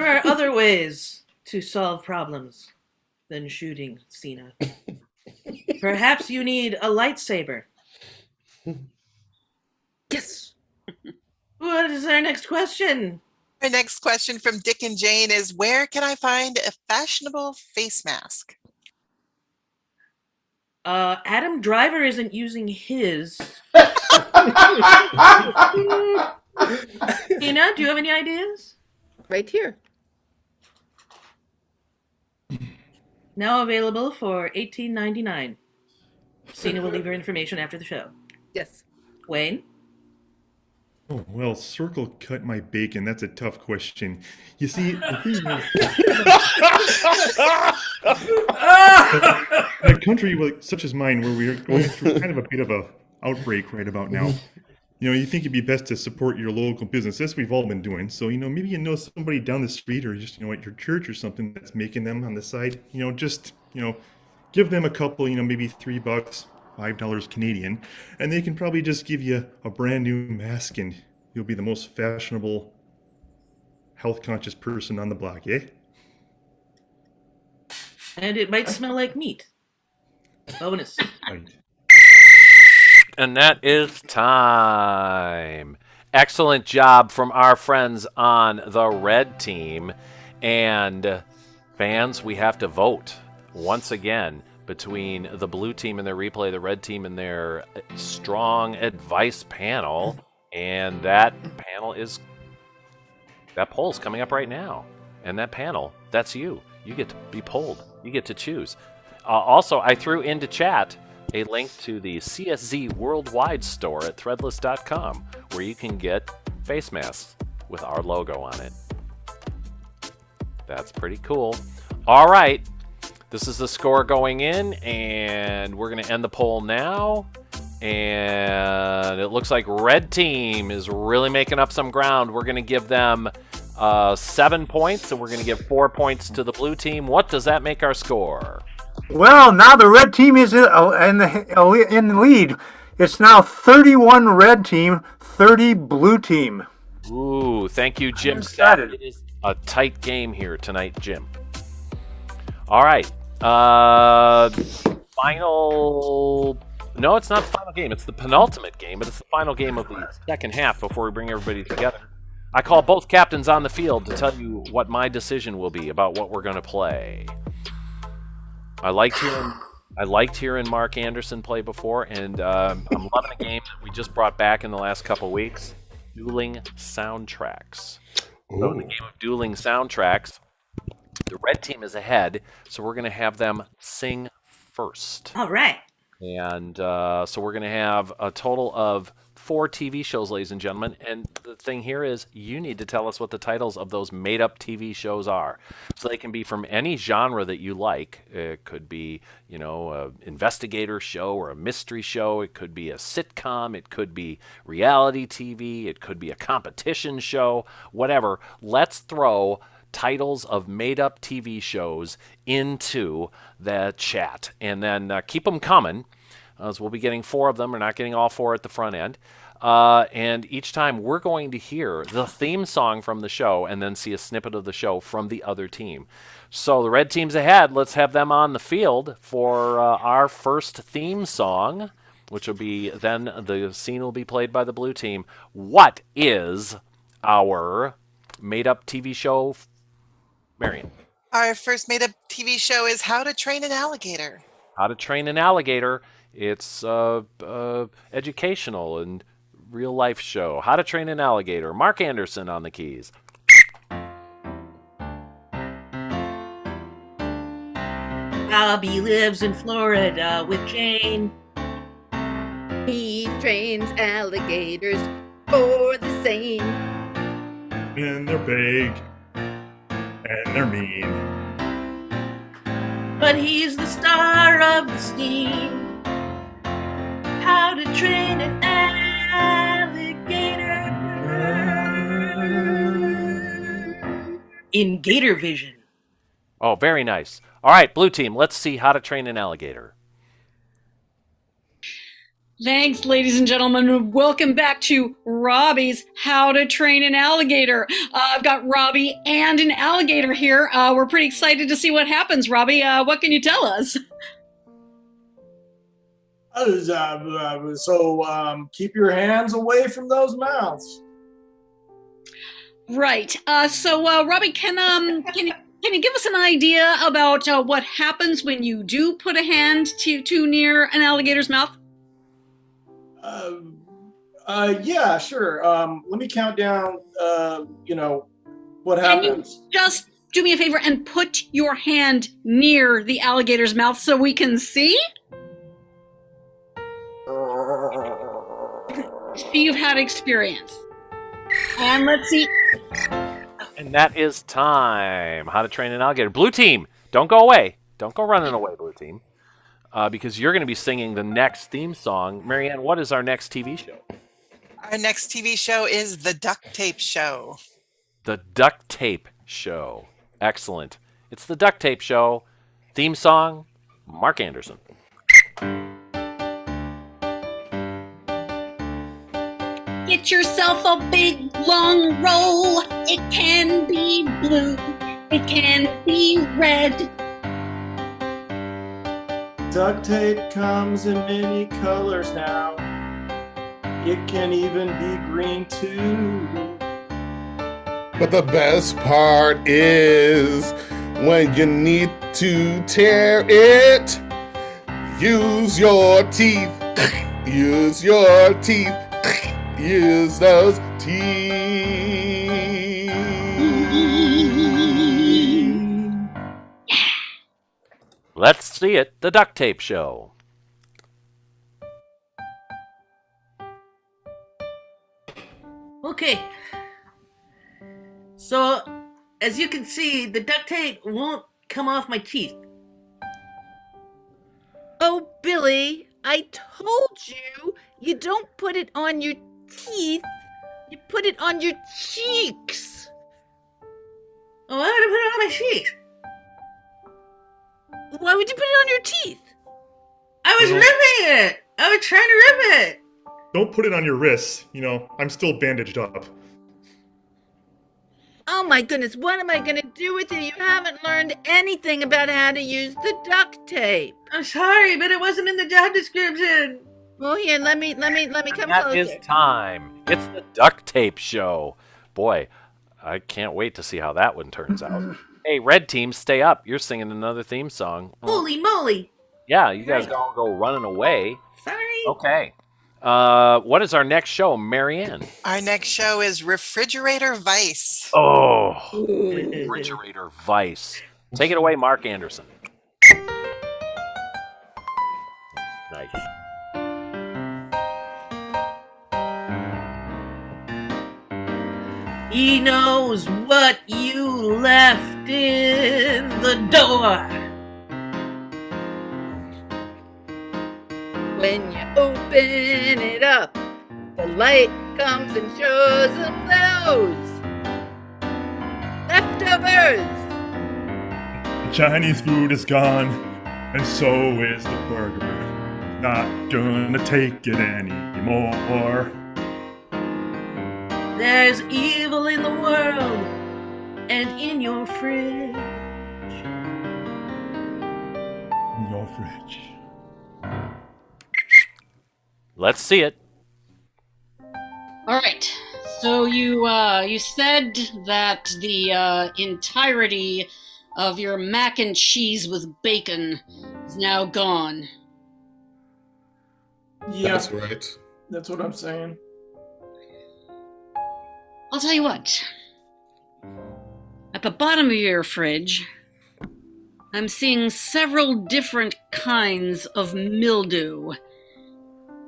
are other ways to solve problems than shooting, Sina. Perhaps you need a lightsaber. Yes. What is our next question? Our next question from Dick and Jane is, where can I find a fashionable face mask? Adam Driver isn't using his. Tina, do you have any ideas? Right here. Now available for $18.99. Cena will leave her information after the show. Yes. Wayne? Oh, well, circle cut my bacon. That's a tough question. You see, the thing in a country such as mine, where we're going through kind of a bit of a outbreak right about now, you think it'd be best to support your local business. That's what we've all been doing. So, maybe somebody down the street or just, at your church or something that's making them on the side, just, give them a couple, maybe $3, $5 Canadian, and they can probably just give you a brand new mask and you'll be the most fashionable, health-conscious person on the block, eh? And it might smell like meat. Bonus. Right. And that is time. Excellent job from our friends on the red team. And fans, we have to vote once again between the blue team and their replay, the red team and their strong advice panel. And that poll's coming up right now. And that panel, that's you. You get to be polled. You get to choose. Also, I threw into chat a link to the CSZ Worldwide store at threadless.com where you can get face masks with our logo on it. That's pretty cool. All right. This is the score going in, and we're going to end the poll now. And it looks like red team is really making up some ground. We're going to give them 7 points, and we're going to give 4 points to the blue team. What does that make our score? Well, now the red team is in the lead. It's now 31 red team, 30 blue team. Ooh, thank you, Jim. It is a tight game here tonight, Jim. All right. Final... No, it's not the final game. It's the penultimate game, but it's the final game of the second half before we bring everybody together. I call both captains on the field to tell you what my decision will be about what we're going to play. I liked hearing Mark Anderson play before, and I'm loving a game that we just brought back in the last couple weeks, Dueling Soundtracks. So in the game of Dueling Soundtracks, the red team is ahead, so we're going to have them sing first. All right. And so we're going to have a total of 4 TV shows, ladies and gentlemen. And the thing here is you need to tell us what the titles of those made-up TV shows are. So they can be from any genre that you like. It could be, an investigator show or a mystery show. It could be a sitcom. It could be reality TV. It could be a competition show. Whatever. Let's throw titles of made-up TV shows into the chat. And then keep them coming, as we'll be getting 4 of them. We're not getting all 4 at the front end. And each time we're going to hear the theme song from the show and then see a snippet of the show from the other team. So the red team's ahead. Let's have them on the field for our first theme song, which will be then the scene will be played by the blue team. What is our made-up TV show, Marion? Our first made-up TV show is How to Train an Alligator. How to Train an Alligator. It's educational and real-life show. How to Train an Alligator. Mark Anderson on the keys. Bobby lives in Florida with Jane. He trains alligators for the same. And they're big. And they're mean. But he's the star of the scene. How to Train an Alligator in Gator Vision. Oh, very nice. All right, blue team, let's see How to Train an Alligator. Thanks, ladies and gentlemen. Welcome back to Robbie's How to Train an Alligator. I've got Robbie and an alligator here. We're pretty excited to see what happens. Robbie, what can you tell us? So keep your hands away from those mouths. Right. So, Robbie, can can you give us an idea about what happens when you do put a hand too near an alligator's mouth? Yeah, sure. Let me count down, what Can happens. you just do me a favor and put your hand near the alligator's mouth so we can see? See, you've had experience. And let's see. And that is time. How to Train an Alligator. Blue team, don't go away. Don't go running away, blue team. Because you're going to be singing the next theme song. Marianne, what is our next TV show? Our next TV show is The Duct Tape Show. The Duct Tape Show. Excellent. It's The Duct Tape Show. Theme song, Mark Anderson. Get yourself a big long roll. It can be blue. It can be red. Duct tape comes in many colors now. It can even be green too. But the best part is when you need to tear it, use your teeth. Use your teeth. Use those teeth. Let's see it. The Duct Tape Show. Okay. So, as you can see, the duct tape won't come off my teeth. Oh, Billy, I told you, you don't put it on your teeth, you put it on your cheeks. Oh, why would I put it on my cheeks? Why would you put it on your teeth? I was ripping it! I was trying to rip it! Don't put it on your wrists. I'm still bandaged up. Oh my goodness, what am I gonna do with you? You haven't learned anything about how to use the duct tape. I'm sorry, but it wasn't in the job description. Well, here, let me come That closer. is time. It's the Duct Tape Show. Boy, I can't wait to see how that one turns out. Hey, red team, stay up. You're singing another theme song. Holy moly! Yeah, you guys all go running away. Sorry. Okay. What is our next show, Marianne? Our next show is Refrigerator Vice. Oh, Refrigerator Vice. Take it away, Mark Anderson. Nice. He knows what you left in the door. When you open it up, the light comes and shows them those leftovers. Chinese food is gone, and so is the burger. Not gonna take it anymore. There's evil in the world and in your fridge. In your fridge. Let's see it. All right. So you said that the entirety of your mac and cheese with bacon is now gone. Yeah, That's right. that's what I'm saying. I'll tell you what. At the bottom of your fridge, I'm seeing several different kinds of mildew.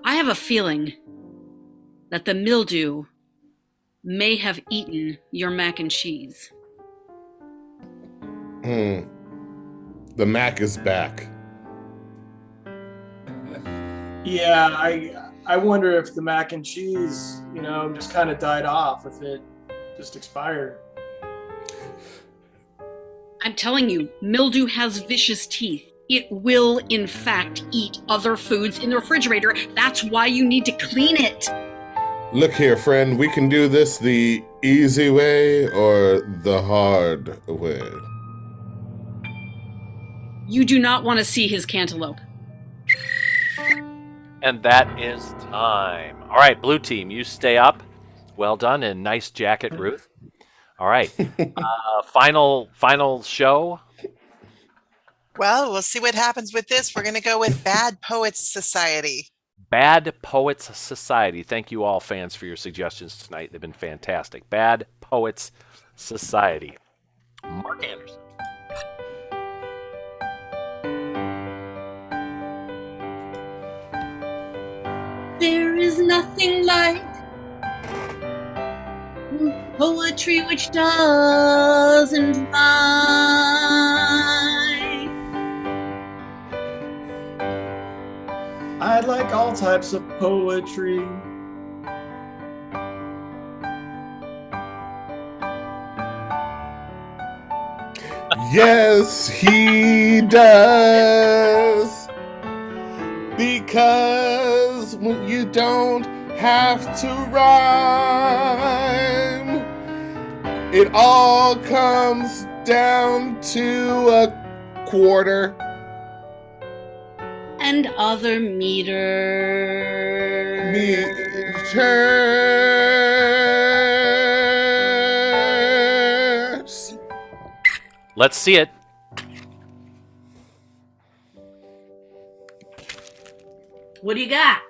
I have a feeling that the mildew may have eaten your mac and cheese. The Mac is back. Yeah, I wonder if the mac and cheese, just kind of died off, if it just expired. I'm telling you, mildew has vicious teeth. It will, in fact, eat other foods in the refrigerator. That's why you need to clean it. Look here, friend, we can do this the easy way or the hard way. You do not want to see his cantaloupe. And that is time. All right, blue team, you stay up. Well done, and nice jacket, Ruth. All right. Final show. Well, we'll see what happens with this. We're going to go with Bad Poets Society. Bad Poets Society. Thank you all, fans, for your suggestions tonight. They've been fantastic. Bad Poets Society. Mark Anderson. There is nothing like poetry which doesn't lie. I like all types of poetry. Yes, he does. Because when you don't have to rhyme, it all comes down to a quarter. And other meters. Let's see it. What do you got?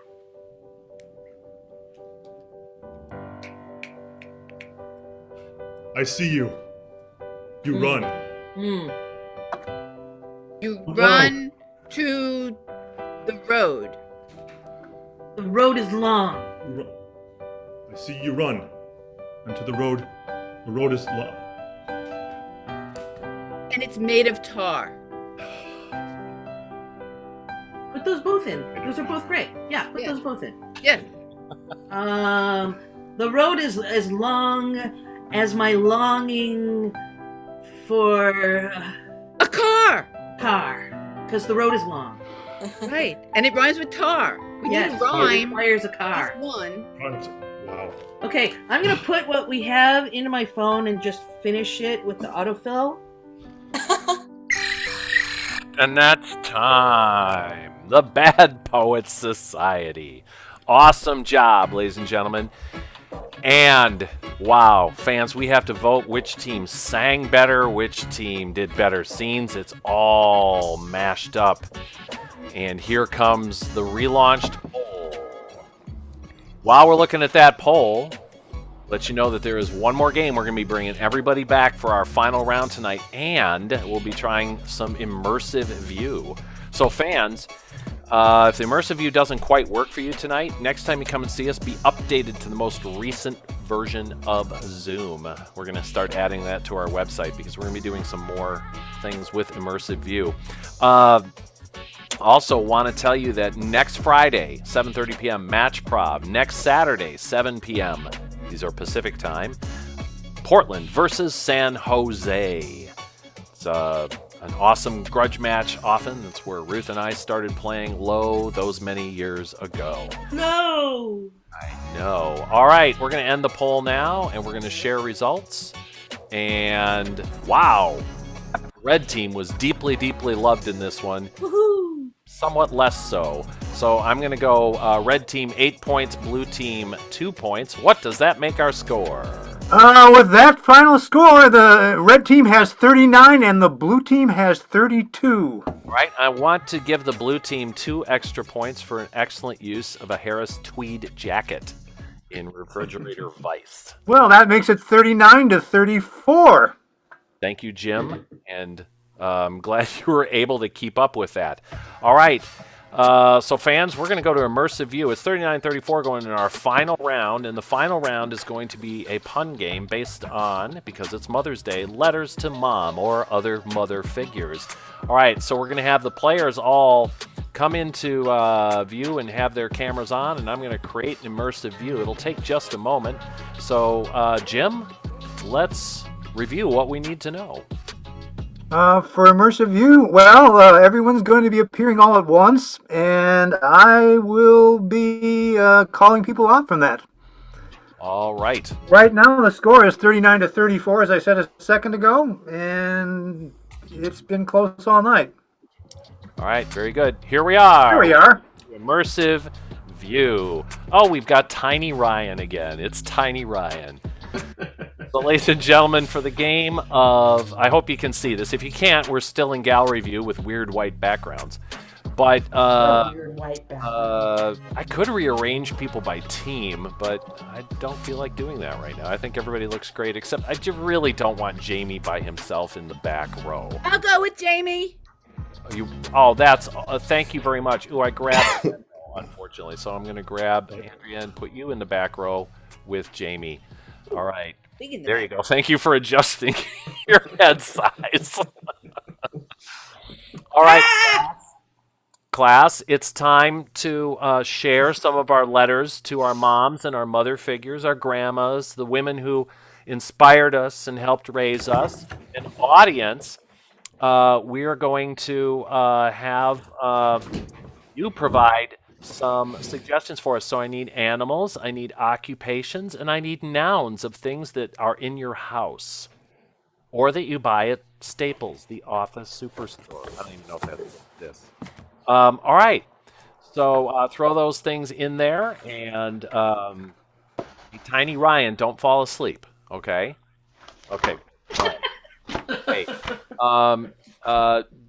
I see you. You run. You run to the road. The road is long. I see you run. Onto the road. The road is long. And it's made of tar. Put those both in. Those are both great. Yeah, put those both in. Yeah. The road is as long as my longing for a car. Because the road is long. Right. And it rhymes with tar. We need a It rhyme. requires a car. That's one. Wow. Okay, I'm gonna put what we have into my phone and just finish it with the autofill. And that's time. The Bad Poets Society. Awesome job, ladies and gentlemen. And, wow, fans, we have to vote which team sang better, which team did better scenes. It's all mashed up. And here comes the relaunched poll. While we're looking at that poll, let you know that there is one more game. We're going to be bringing everybody back for our final round tonight, and we'll be trying some Immersive View. So fans, if the Immersive View doesn't quite work for you tonight, next time you come and see us, be updated to the most recent version of Zoom. We're going to start adding that to our website because we're going to be doing some more things with Immersive View. Also want to tell you that next Friday, 7:30 p.m., Match Prob. Next Saturday, 7 p.m., these are Pacific time, Portland versus San Jose. It's an awesome grudge match often. That's where Ruth and I started playing low those many years ago. No! I know. All right, we're going to end the poll now, and we're going to share results. And, wow, red team was deeply, deeply loved in this one. Woohoo! Somewhat less so. So I'm going to go red team 8 points, blue team 2 points. What does that make our score? With that final score, the red team has 39 and the blue team has 32. Right. I want to give the blue team 2 extra points for an excellent use of a Harris tweed jacket in Refrigerator Vice. Well, that makes it 39 to 34. Thank you, Jim, and I'm glad you were able to keep up with that. All right. So fans, we're going to go to Immersive View. It's 39-34 going in our final round, and the final round is going to be a pun game based on, because it's Mother's Day, letters to mom or other mother figures. All right, so we're going to have the players all come into view and have their cameras on, and I'm going to create an Immersive View. It'll take just a moment. So, Jim, let's review what we need to know. For Immersive View, well, everyone's going to be appearing all at once, and I will be calling people out from that. All right. Right now, the score is 39 to 34, as I said a second ago, and it's been close all night. All right, very good. Here we are. Here we are. Immersive View. Oh, we've got Tiny Ryan again. It's Tiny Ryan. So, ladies and gentlemen, for the game of, I hope you can see this. If you can't, we're still in gallery view with weird white backgrounds. But Weird white background. I could rearrange people by team, but I don't feel like doing that right now. I think everybody looks great, except I really don't want Jamie by himself in the back row. I'll go with Jamie. That's thank you very much. Ooh, I grabbed unfortunately, so I'm going to grab Andrea and put you in the back row with Jamie. All right. There you go. Thank you for adjusting your head size. All right, class, it's time to share some of our letters to our moms and our mother figures, our grandmas, the women who inspired us and helped raise us. An audience, we are going to have you provide some suggestions for us. So I need animals, I need occupations, and I need nouns of things that are in your house or that you buy at Staples, the office superstore. I don't even know if that's this. All right. So throw those things in there, and Tiny Ryan, don't fall asleep. Okay. Okay. All right. Hey.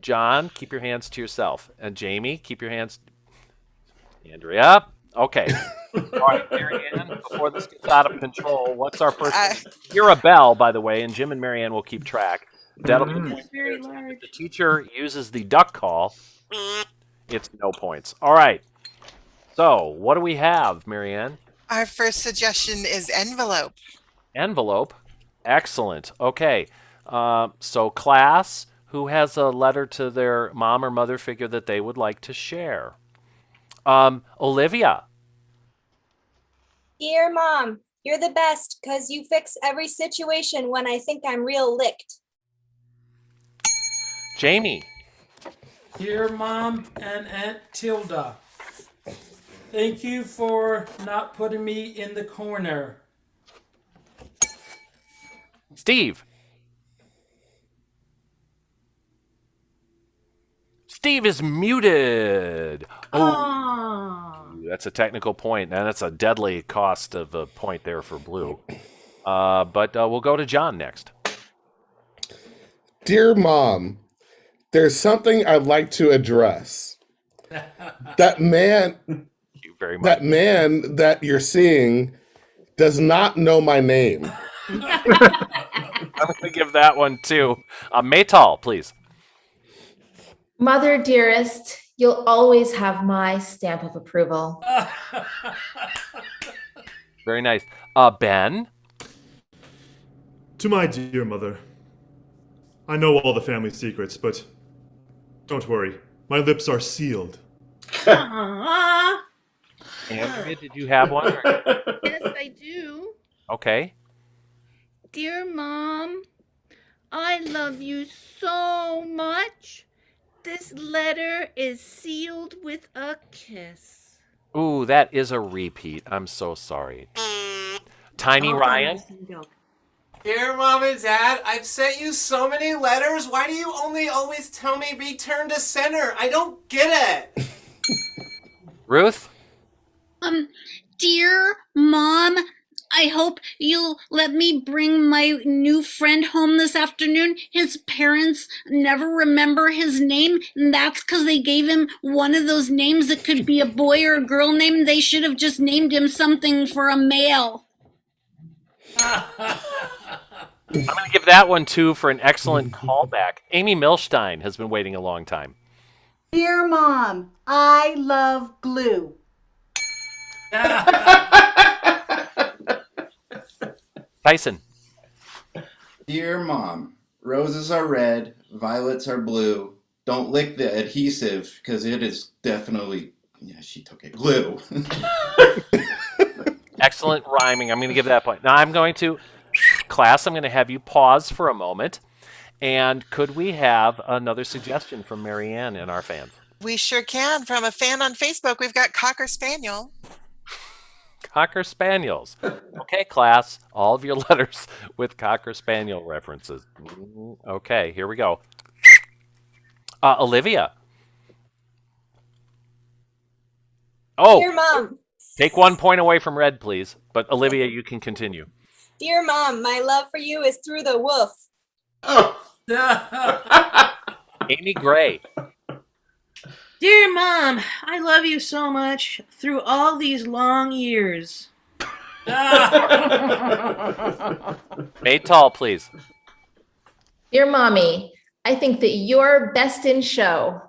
John, keep your hands to yourself, and Jamie, keep your hands. Andrea. Okay. All right, Marianne, before this gets out of control, what's our first? You're a bell, by the way, and Jim and Marianne will keep track. That'll be very large. If the teacher uses the duck call, it's no points. All right. So, what do we have, Marianne? Our first suggestion is envelope. Envelope. Excellent. Okay. So, class, who has a letter to their mom or mother figure that they would like to share? Olivia. Dear Mom, you're the best because you fix every situation when I think I'm real licked. Jamie. Dear Mom and Aunt Tilda, thank you for not putting me in the corner. Steve. Steve is muted. Oh, that's a technical point, and that's a deadly cost of a point there for blue. But we'll go to John next. Dear Mom, there's something I'd like to address. That man, Thank you very much. that man that you're seeing does not know my name. I'm going to give that one to Maytal, please. Mother dearest, you'll always have my stamp of approval. Very nice. Ben. To my dear mother, I know all the family secrets, but don't worry, my lips are sealed. Aww. Andrea, did you have one? Yes, I do. Okay. Dear Mom, I love you so much. This letter is sealed with a kiss. Ooh, that is a repeat. I'm so sorry. Tiny Ryan. Dear Mom and Dad, I've sent you so many letters. Why do you only always tell me return to center? I don't get it. Ruth? Dear Mom, I hope you'll let me bring my new friend home this afternoon. His parents never remember his name, and that's because they gave him one of those names that could be a boy or a girl name. They should have just named him something for a male. I'm going to give that one, too, for an excellent callback. Amy Milstein has been waiting a long time. Dear Mom, I love glue. Tyson. Dear Mom, roses are red, violets are blue. Don't lick the adhesive because it is definitely, yeah, she took it, glue. Excellent rhyming. I'm going to give that point. Now I'm going to, class, I'm going to have you pause for a moment. And could we have another suggestion from Marianne and our fans? We sure can. From a fan on Facebook, we've got Cocker Spaniel. Cocker Spaniels. Okay, class, all of your letters with Cocker Spaniel references. Okay, here we go. Olivia. Oh, Dear Mom. take 1 point away from Red, please. But Olivia, you can continue. Dear Mom, my love for you is through the woof. Amy Gray. Dear Mom, I love you so much through all these long years. Made tall, please. Dear Mommy, I think that you're best in show.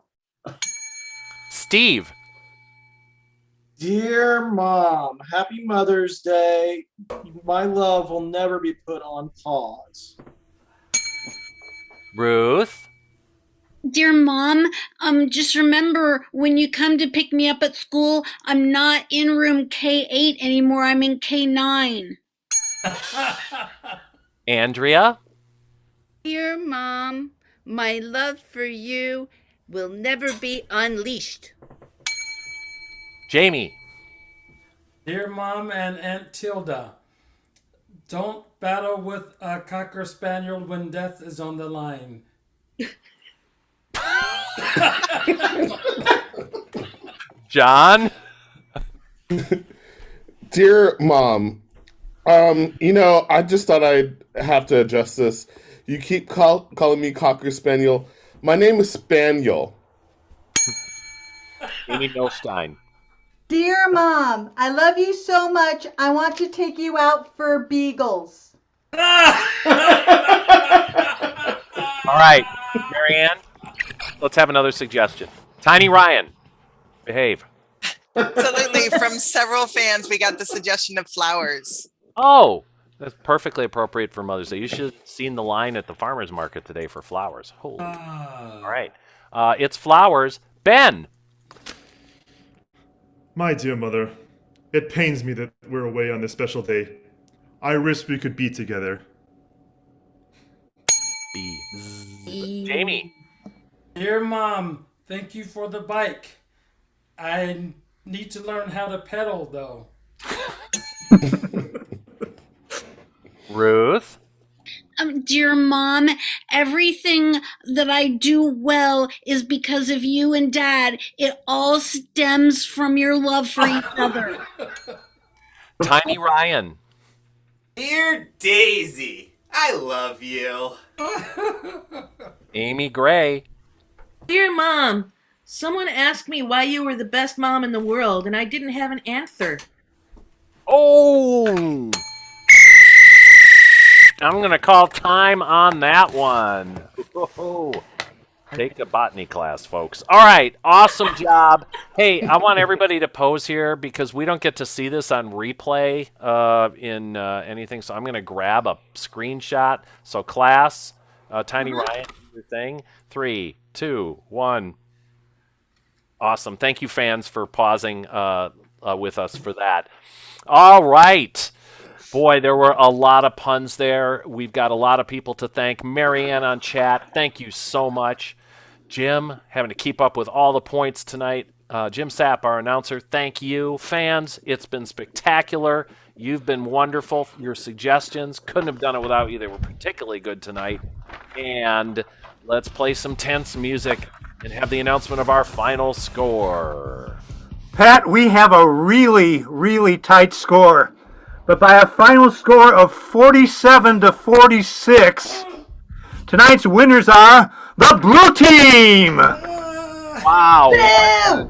Steve. Dear Mom, happy Mother's Day. My love will never be put on pause. Ruth. Dear Mom, just remember when you come to pick me up at school, I'm not in room K8 anymore. I'm in K9. Andrea. Dear Mom, my love for you will never be unleashed. Jamie. Dear Mom and Aunt Tilda, don't battle with a Cocker Spaniel when death is on the line. John. Dear Mom, I just thought I'd have to address this. You keep calling me Cocker Spaniel. My name is Spaniel. Amy Milstein. Dear Mom, I love you so much. I want to take you out for beagles. All right, Marianne, let's have another suggestion. Tiny Ryan, behave. Absolutely. From several fans, we got the suggestion of flowers. Oh, that's perfectly appropriate for Mother's Day. You should have seen the line at the farmer's market today for flowers. Holy. All right. It's flowers. Ben. My dear mother, it pains me that we're away on this special day. I wish we could be together. Jamie. Dear Mom, thank you for the bike. I need to learn how to pedal, though. Ruth. Dear Mom, everything that I do well is because of you and Dad. It all stems from your love for each other. Tiny Ryan. Dear Daisy, I love you. Amy Gray. Dear Mom, someone asked me why you were the best mom in the world, and I didn't have an answer. Oh! I'm going to call time on that one. Oh, take a botany class, folks. All right, awesome job. Hey, I want everybody to pose here because we don't get to see this on replay in anything, so I'm going to grab a screenshot. So class, Tiny Ryan, your thing. 3, 2, 1. Awesome. Thank you, fans, for pausing with us for that. All right. Boy, there were a lot of puns there. We've got a lot of people to thank. Marianne on chat, thank you so much. Jim, having to keep up with all the points tonight. Jim Sapp, our announcer, thank you. Fans, it's been spectacular. You've been wonderful. Your suggestions, couldn't have done it without you. They were particularly good tonight. And let's play some tense music and have the announcement of our final score. Pat, we have a really, really tight score. But by a final score of 47-46, tonight's winners are the blue team! Wow.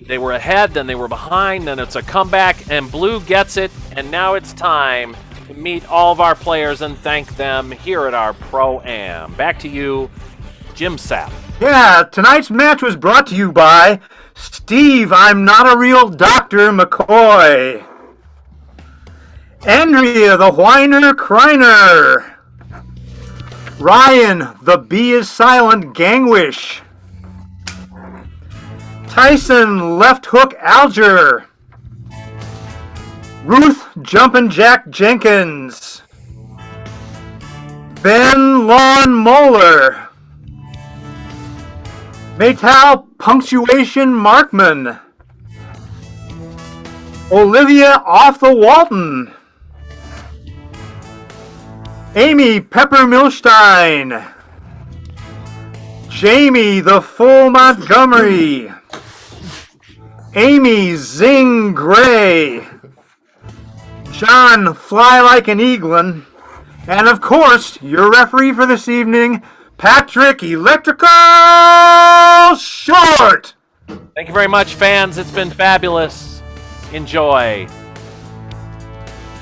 They were ahead, then they were behind, then it's a comeback, and blue gets it, and now it's time to meet all of our players and thank them here at our Pro-Am. Back to you, Jim Sapp. Yeah, tonight's match was brought to you by Steve, I'm Not a Real Doctor McCoy. Andrea, the Whiner Criner. Ryan, the B is Silent Gangwish. Tyson, Left Hook Alger. Ruth, Jumpin' Jack Jenkins. Ben Lawn Moeller. Maytal Punctuation Markman. Olivia Off the Walton. Amy Pepper Milstein. Jamie the Full Montgomery. Amy Zing Gray. Sean, Fly Like an Eaglin, and of course, your referee for this evening, Patrick Electrical Short. Thank you very much, fans. It's been fabulous. Enjoy.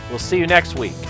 We'll see you next week.